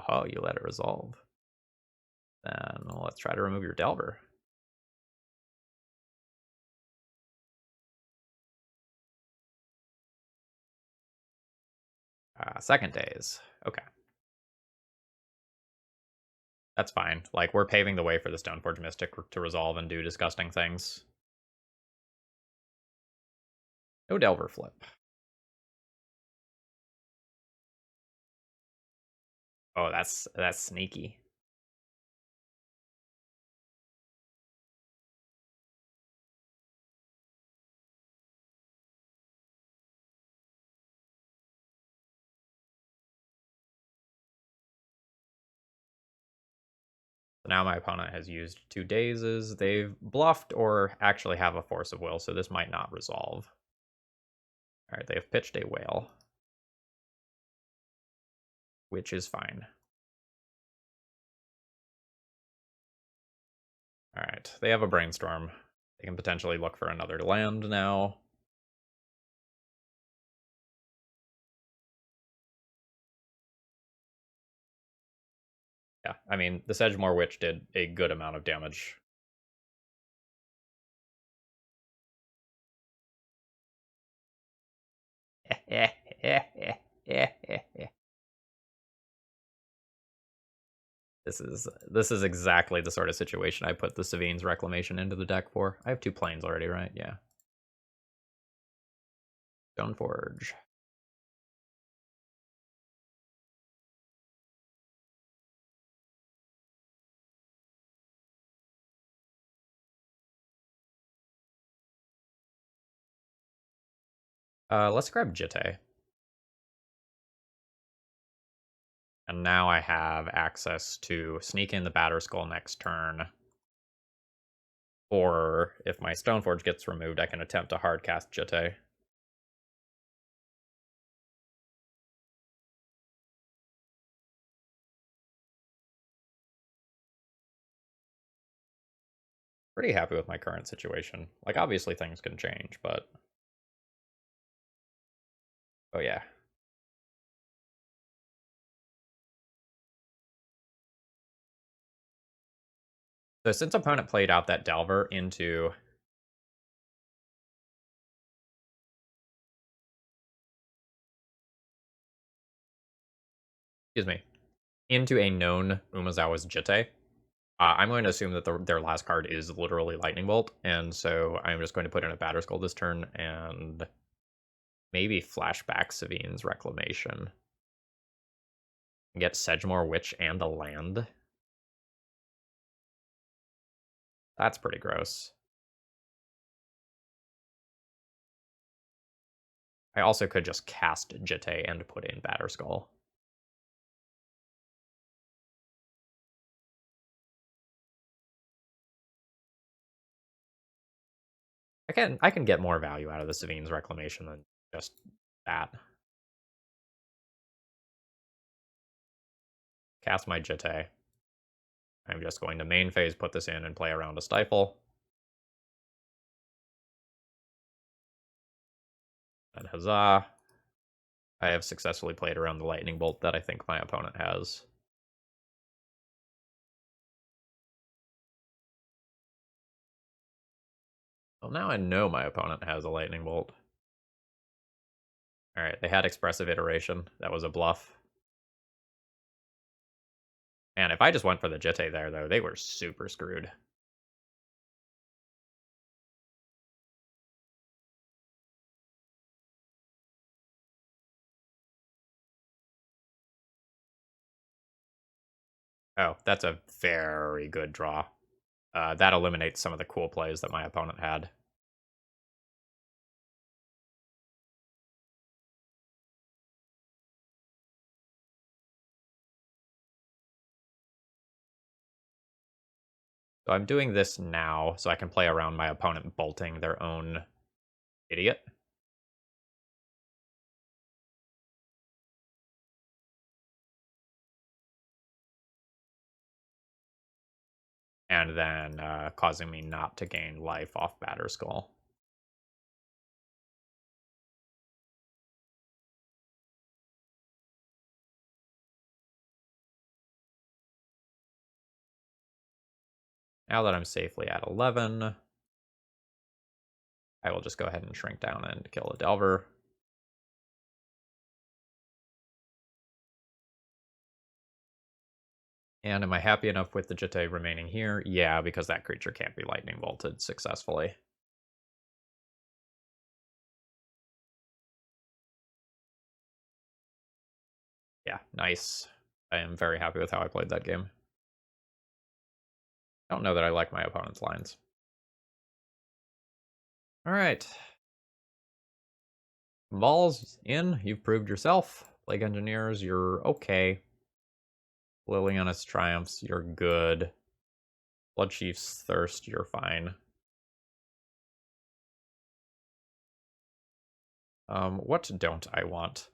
Oh, you let it resolve. Then let's try to remove your Delver. Second Daze. Okay. That's fine. Like, we're paving the way for the Stoneforge Mystic to resolve and do disgusting things. No Delver flip. Oh, that's sneaky. So now my opponent has used 2 Dazes. They've bluffed or actually have a Force of Will, so this might not resolve. Alright, they have pitched a Whale, which is fine. Alright, they have a Brainstorm. They can potentially look for another land now. Yeah, I mean, the Sedgemoor Witch did a good amount of damage. This is exactly the sort of situation I put the Savine's Reclamation into the deck for. I have 2 planes already, right? Yeah. Stoneforge. Let's grab Jitte. And now I have access to sneak in the Batterskull next turn. Or if my Stoneforge gets removed, I can attempt to hardcast Jitte. Pretty happy with my current situation. Like, obviously things can change, but... Oh yeah. So since opponent played out that Delver into... excuse me, into a known Umezawa's Jitte, I'm going to assume that their last card is literally Lightning Bolt, and so I'm just going to put in a Batterskull this turn and maybe flashback Savine's Reclamation. Get Sedgemoor Witch and a land. That's pretty gross. I also could just cast Jitte and put in Batterskull. I can get more value out of the Savine's Reclamation than just that. Cast my Jitte. I'm just going to main phase, put this in, and play around a Stifle. And huzzah. I have successfully played around the Lightning Bolt that I think my opponent has. Well, now I know my opponent has a Lightning Bolt. Alright, they had Expressive Iteration. That was a bluff. And if I just went for the Jitte there, though, they were super screwed. Oh, that's a very good draw. That eliminates some of the cool plays that my opponent had. So I'm doing this now so I can play around my opponent bolting their own idiot. And then causing me not to gain life off Batterskull. Now that I'm safely at 11, I will just go ahead and shrink down and kill a Delver. And am I happy enough with the Jitte remaining here? Yeah, because that creature can't be lightning bolted successfully. Yeah, nice. I am very happy with how I played that game. I don't know that I like my opponent's lines. All right. Balls in. You've proved yourself. Plague Engineers, you're okay. Liliana's Triumphs, you're good. Bloodchief's Thirst, you're fine. What don't I want?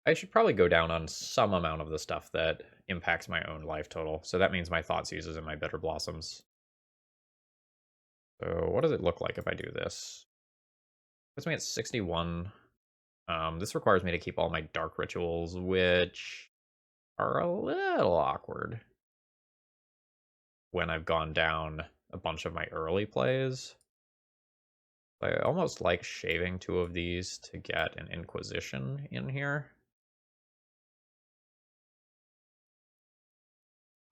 I should probably go down on some amount of the stuff that impacts my own life total. So that means my Thoughtseizes and my Bitter Blossoms. So what does it look like if I do this? Puts me at 61. This requires me to keep all my Dark Rituals, which are a little awkward when I've gone down a bunch of my early plays. I almost like shaving 2 of these to get an Inquisition in here.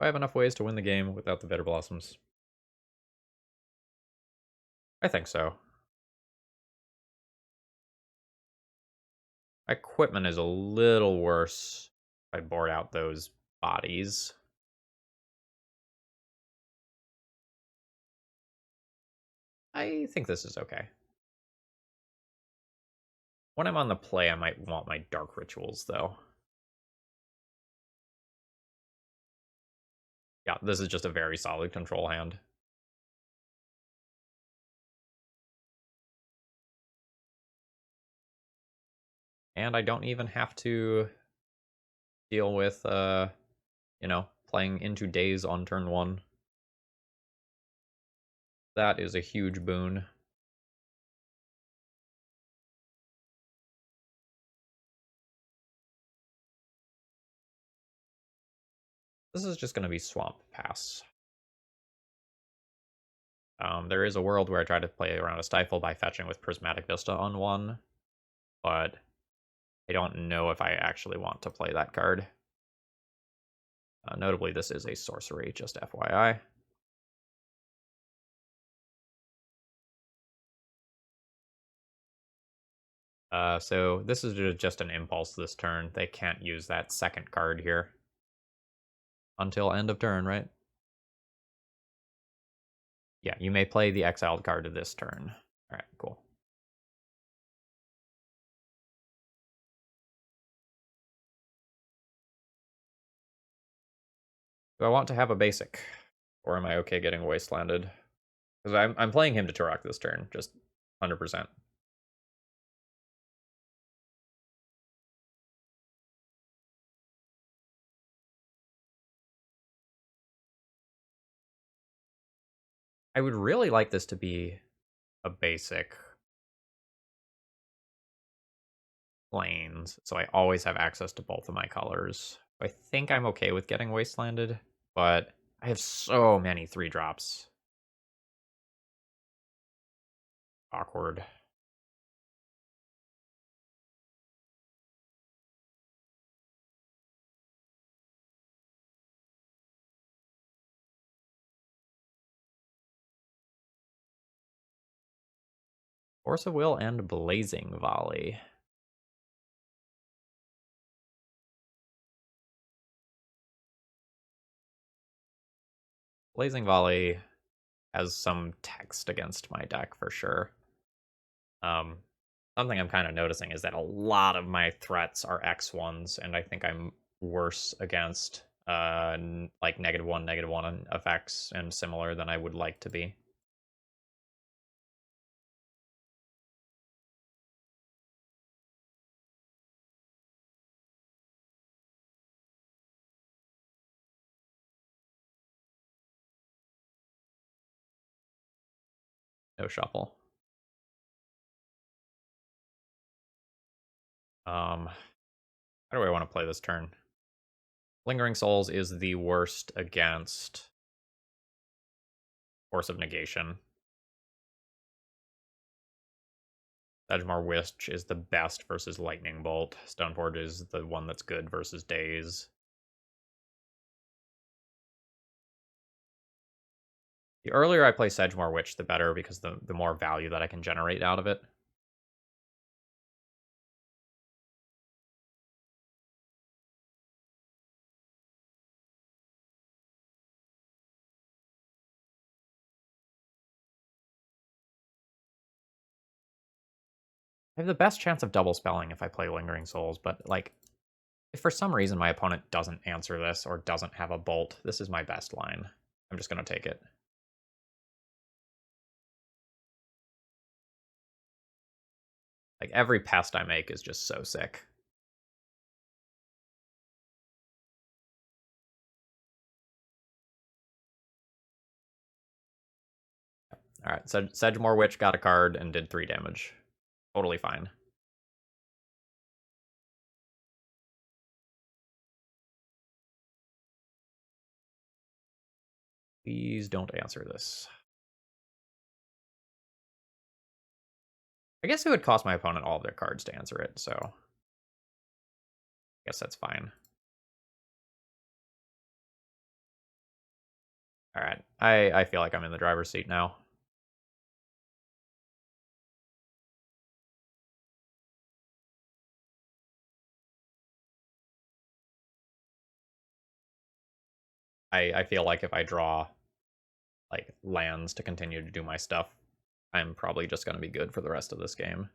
I have enough ways to win the game without the Bitter Blossoms. I think so. My equipment is a little worse if I board out those bodies. I think this is okay. When I'm on the play, I might want my Dark Rituals, though. Yeah, this is just a very solid control hand. And I don't even have to deal with, playing into Daze on turn 1. That is a huge boon. This is just going to be Swamp Pass. There is a world where I try to play around a Stifle by fetching with Prismatic Vista on 1. but I don't know if I actually want to play that card. Notably, this is a sorcery, just FYI. So this is just an impulse this turn. They can't use that second card here. Until end of turn, right? Yeah, you may play the exiled card of this turn. Alright, cool. Do I want to have a basic? Or am I okay getting wastelanded? Because I'm playing him to Turok this turn, just 100%. I would really like this to be a basic planes, so I always have access to both of my colors. I think I'm okay with getting wastelanded, but I have so many 3-drops. Awkward. Force of Will and Blazing Volley. Blazing Volley has some text against my deck for sure. Something I'm kind of noticing is that a lot of my threats are X1s, and I think I'm worse against like -1/-1 effects and similar than I would like to be. No shuffle. How do I want to play this turn? Lingering Souls is the worst against Force of Negation. Edgemar Witch is the best versus Lightning Bolt. Stoneforge is the one that's good versus Daze. The earlier I play Sedgemoor Witch, the better, because the more value that I can generate out of it. I have the best chance of double spelling if I play Lingering Souls, but like, if for some reason my opponent doesn't answer this or doesn't have a bolt, this is my best line. I'm just going to take it. Like, every pest I make is just so sick. Alright, Sedgemoor Witch got a card and did 3 damage. Totally fine. Please don't answer this. I guess it would cost my opponent all of their cards to answer it, so I guess that's fine. Alright, I feel like I'm in the driver's seat now. I feel like if I draw like lands to continue to do my stuff, I'm probably just going to be good for the rest of this game.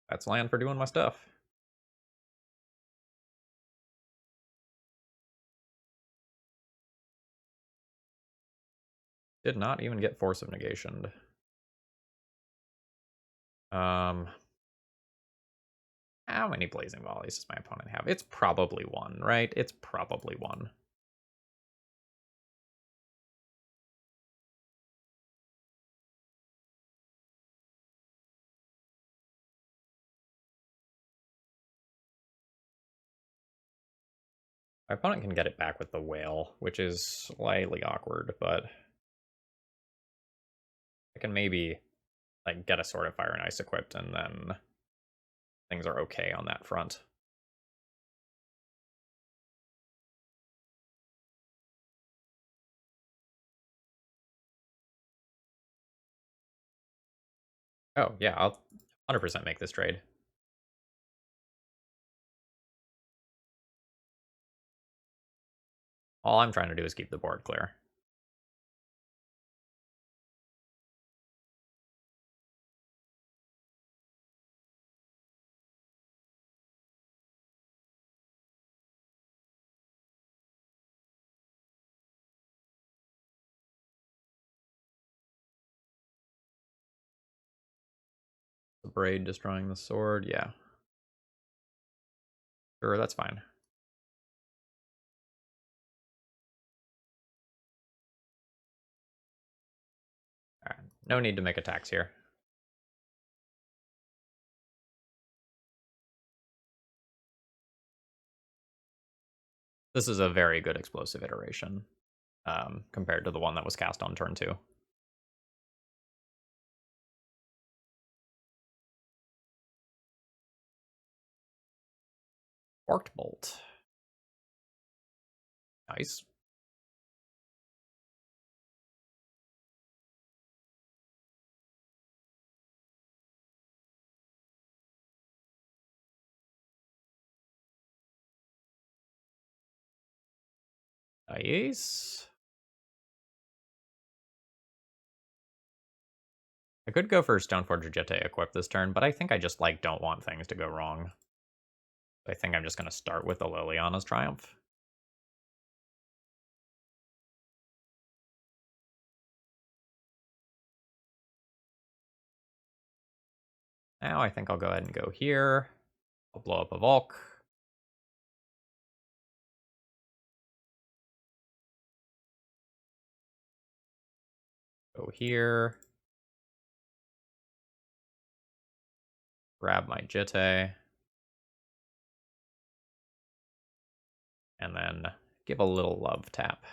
That's land for doing my stuff. Did not even get Force of Negation. How many Blazing Volleys does my opponent have? It's probably 1, right? It's probably 1. My opponent can get it back with the Whale, which is slightly awkward, but I can maybe like get a Sword of Fire and Ice equipped, and then things are okay on that front. Oh, yeah, I'll 100% make this trade. All I'm trying to do is keep the board clear. The braid destroying the sword, yeah. Sure, that's fine. Alright, no need to make attacks here. This is a very good explosive iteration, compared to the one that was cast on turn 2. Forked Bolt. Nice. Nice. I could go for Stoneforger Jete equip this turn, but I think I just like don't want things to go wrong. I think I'm just going to start with the Liliana's Triumph. Now I think I'll go ahead and go here. I'll blow up a Volk. Go here. Grab my Jete. And then give a little love tap.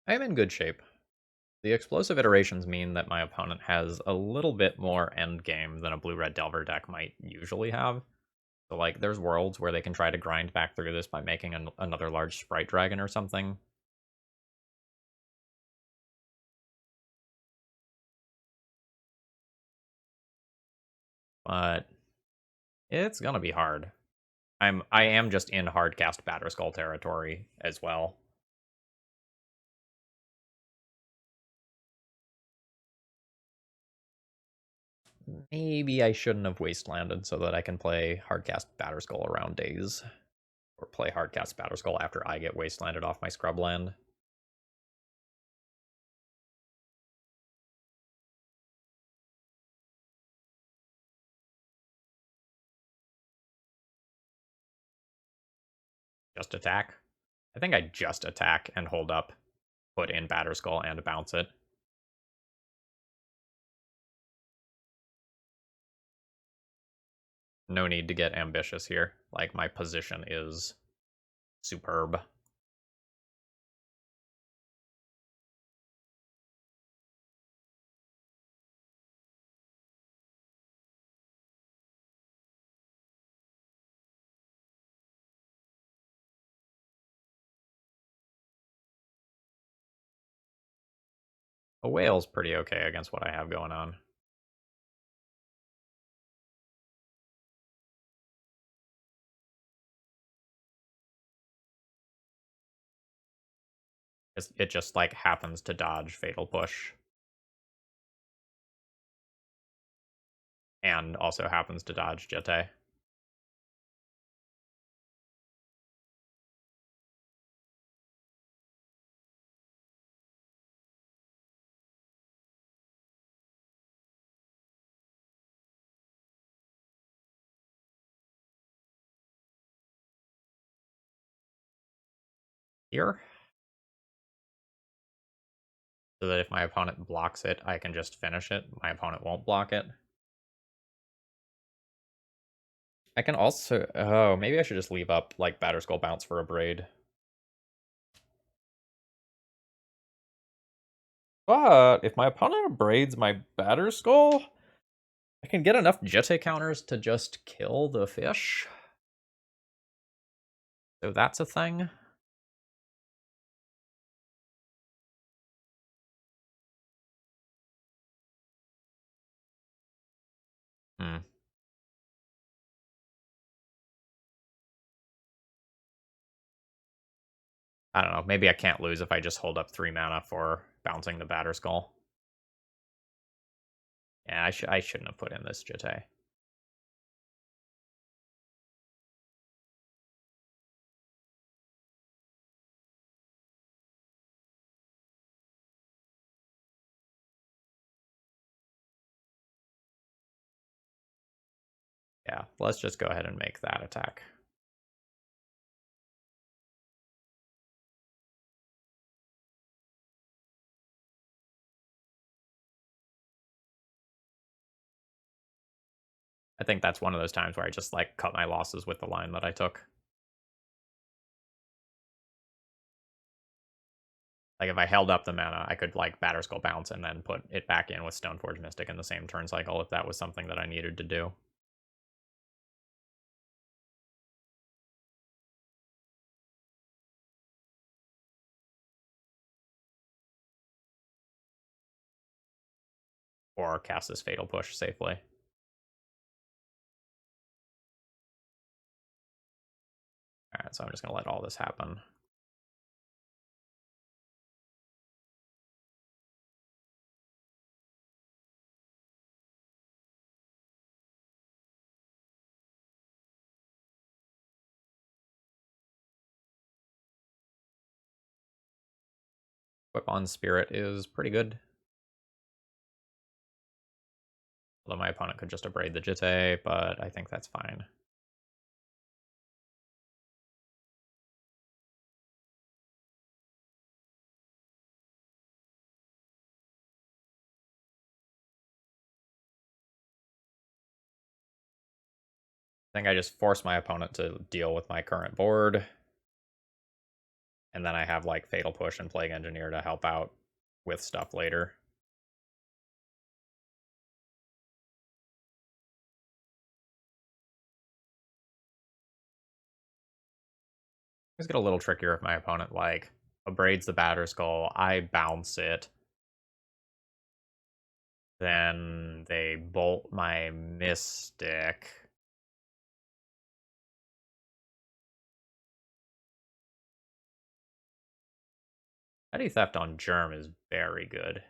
I am in good shape. The explosive iterations mean that my opponent has a little bit more endgame than a blue-red Delver deck might usually have. So, like, there's worlds where they can try to grind back through this by making another large Sprite Dragon or something. But it's gonna be hard. I am just in hardcast Batterskull territory as well. Maybe I shouldn't have wastelanded so that I can play hardcast Batterskull around days. Or play hardcast Batterskull after I get wastelanded off my scrubland. Just attack. I think I just attack and hold up, put in Batterskull and bounce it. No need to get ambitious here. Like, my position is superb. A whale's pretty okay against what I have going on. It just, like, happens to dodge Fatal Push. And also happens to dodge Jete. Here. So that if my opponent blocks it, I can just finish it. My opponent won't block it. I can also... Oh, maybe I should just leave up, like, Batterskull Bounce for a Braid. But if my opponent braids my Batterskull, I can get enough Jitte counters to just kill the fish. So that's a thing. Hmm. I don't know. Maybe I can't lose if I just hold up 3 mana for bouncing the Batterskull. Yeah, I shouldn't have put in this Jitte. Yeah, let's just go ahead and make that attack. I think that's one of those times where I just, like, cut my losses with the line that I took. Like, if I held up the mana, I could, like, Batterskull Bounce and then put it back in with Stoneforge Mystic in the same turn cycle if that was something that I needed to do. Or cast this Fatal Push safely. Alright, so I'm just going to let all this happen. Whip on Spirit is pretty good. Although my opponent could just abrade the Jitte, but I think that's fine. I think I just force my opponent to deal with my current board. And then I have, like, Fatal Push and Plague Engineer to help out with stuff later. It's get a little trickier if my opponent, like, abrades the Batterskull, I bounce it, then they bolt my Mystic. Petty Theft on Germ is very good.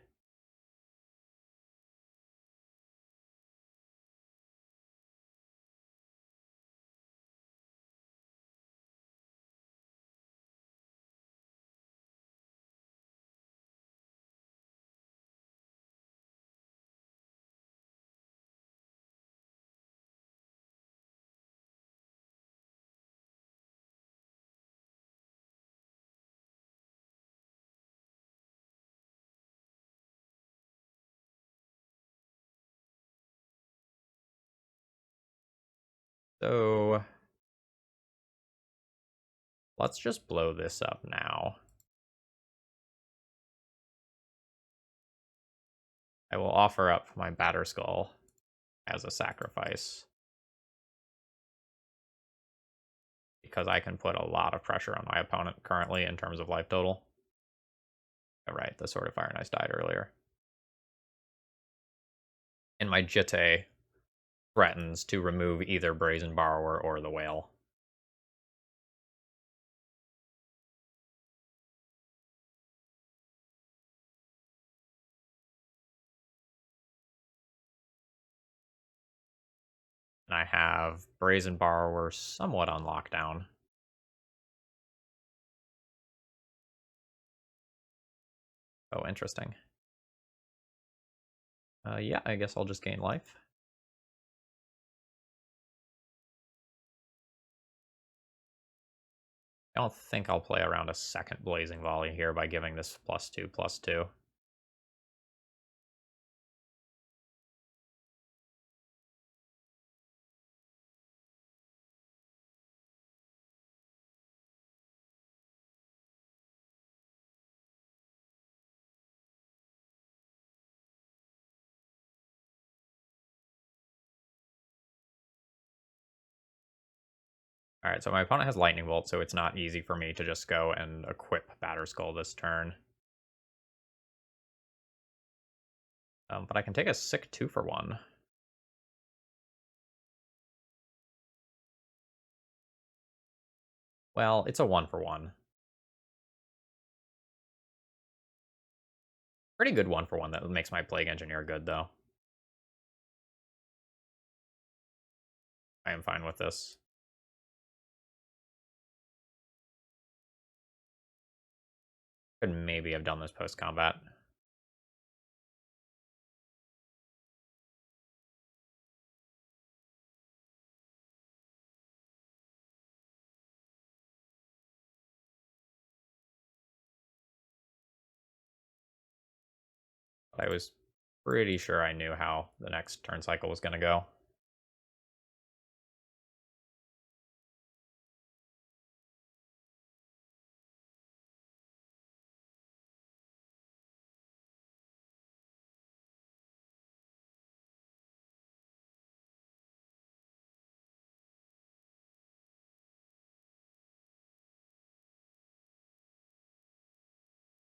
So let's just blow this up now. I will offer up my Batterskull as a sacrifice, because I can put a lot of pressure on my opponent currently in terms of life total. All right, the Sword of Fire and Ice died earlier. And my Jitte threatens to remove either Brazen Borrower or the Whale. And I have Brazen Borrower somewhat on lockdown. Oh, interesting. Yeah, I guess I'll just gain life. I don't think I'll play around a second Blazing Volley here by giving this +2/+2. Alright, so my opponent has Lightning Bolt, so it's not easy for me to just go and equip Batterskull this turn. But I can take a sick 2-for-1. Well, it's a 1-for-1. Pretty good 1-for-1 that makes my Plague Engineer good, though. I am fine with this. Could maybe have done this post-combat. I was pretty sure I knew how the next turn cycle was going to go.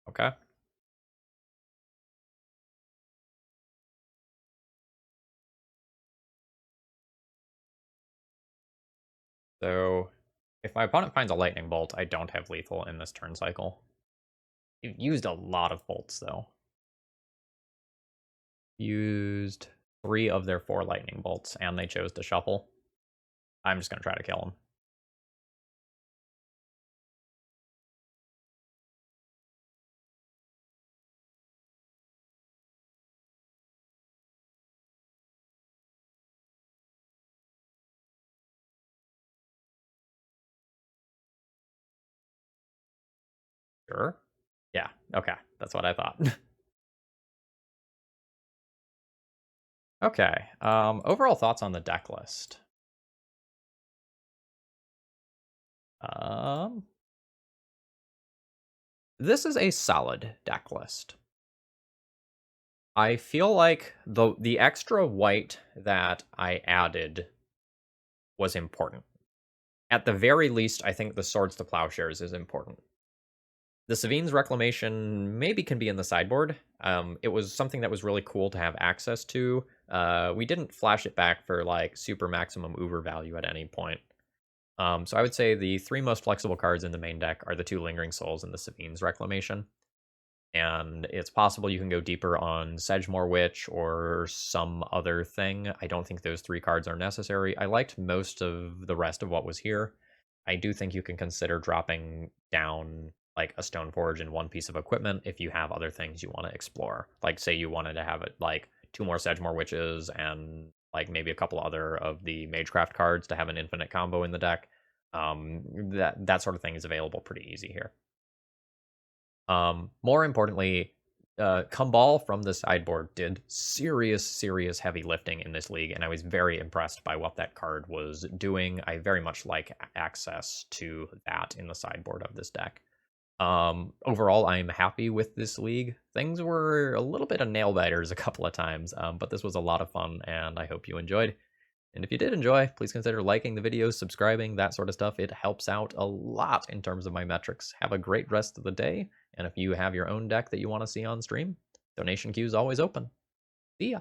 Okay. So, if my opponent finds a Lightning Bolt, I don't have lethal in this turn cycle. You've used a lot of bolts, though. Used 3 of their 4 Lightning Bolts, and they chose to shuffle. I'm just going to try to kill them. Sure. Yeah, okay. That's what I thought. Okay. Overall thoughts on the deck list. Um, this is a solid deck list. I feel like the extra white that I added was important. At the very least, I think the Swords to Plowshares is important. The Savine's Reclamation maybe can be in the sideboard. It was something that was really cool to have access to. We didn't flash it back for like super maximum uber value at any point. So I would say the 3 most flexible cards in the main deck are the 2 Lingering Souls and the Savine's Reclamation. And it's possible you can go deeper on Sedgemoor Witch or some other thing. I don't think those 3 cards are necessary. I liked most of the rest of what was here. I do think you can consider dropping down like a Stoneforge and 1 piece of equipment if you have other things you want to explore. Like say you wanted to have it like 2 more Sedgemoor Witches and like maybe a couple other of the Magecraft cards to have an infinite combo in the deck. That sort of thing is available pretty easy here. More importantly, Kambal from the sideboard did serious heavy lifting in this league, and I was very impressed by what that card was doing. I very much like access to that in the sideboard of this deck. Overall, I'm happy with this league. Things were a little bit of nail biters a couple of times, but this was a lot of fun, and I hope you enjoyed. And if you did enjoy, please consider liking the video, subscribing, that sort of stuff. It helps out a lot in terms of my metrics. Have a great rest of the day. And if you have your own deck that you want to see on stream, donation queue is always open. See ya.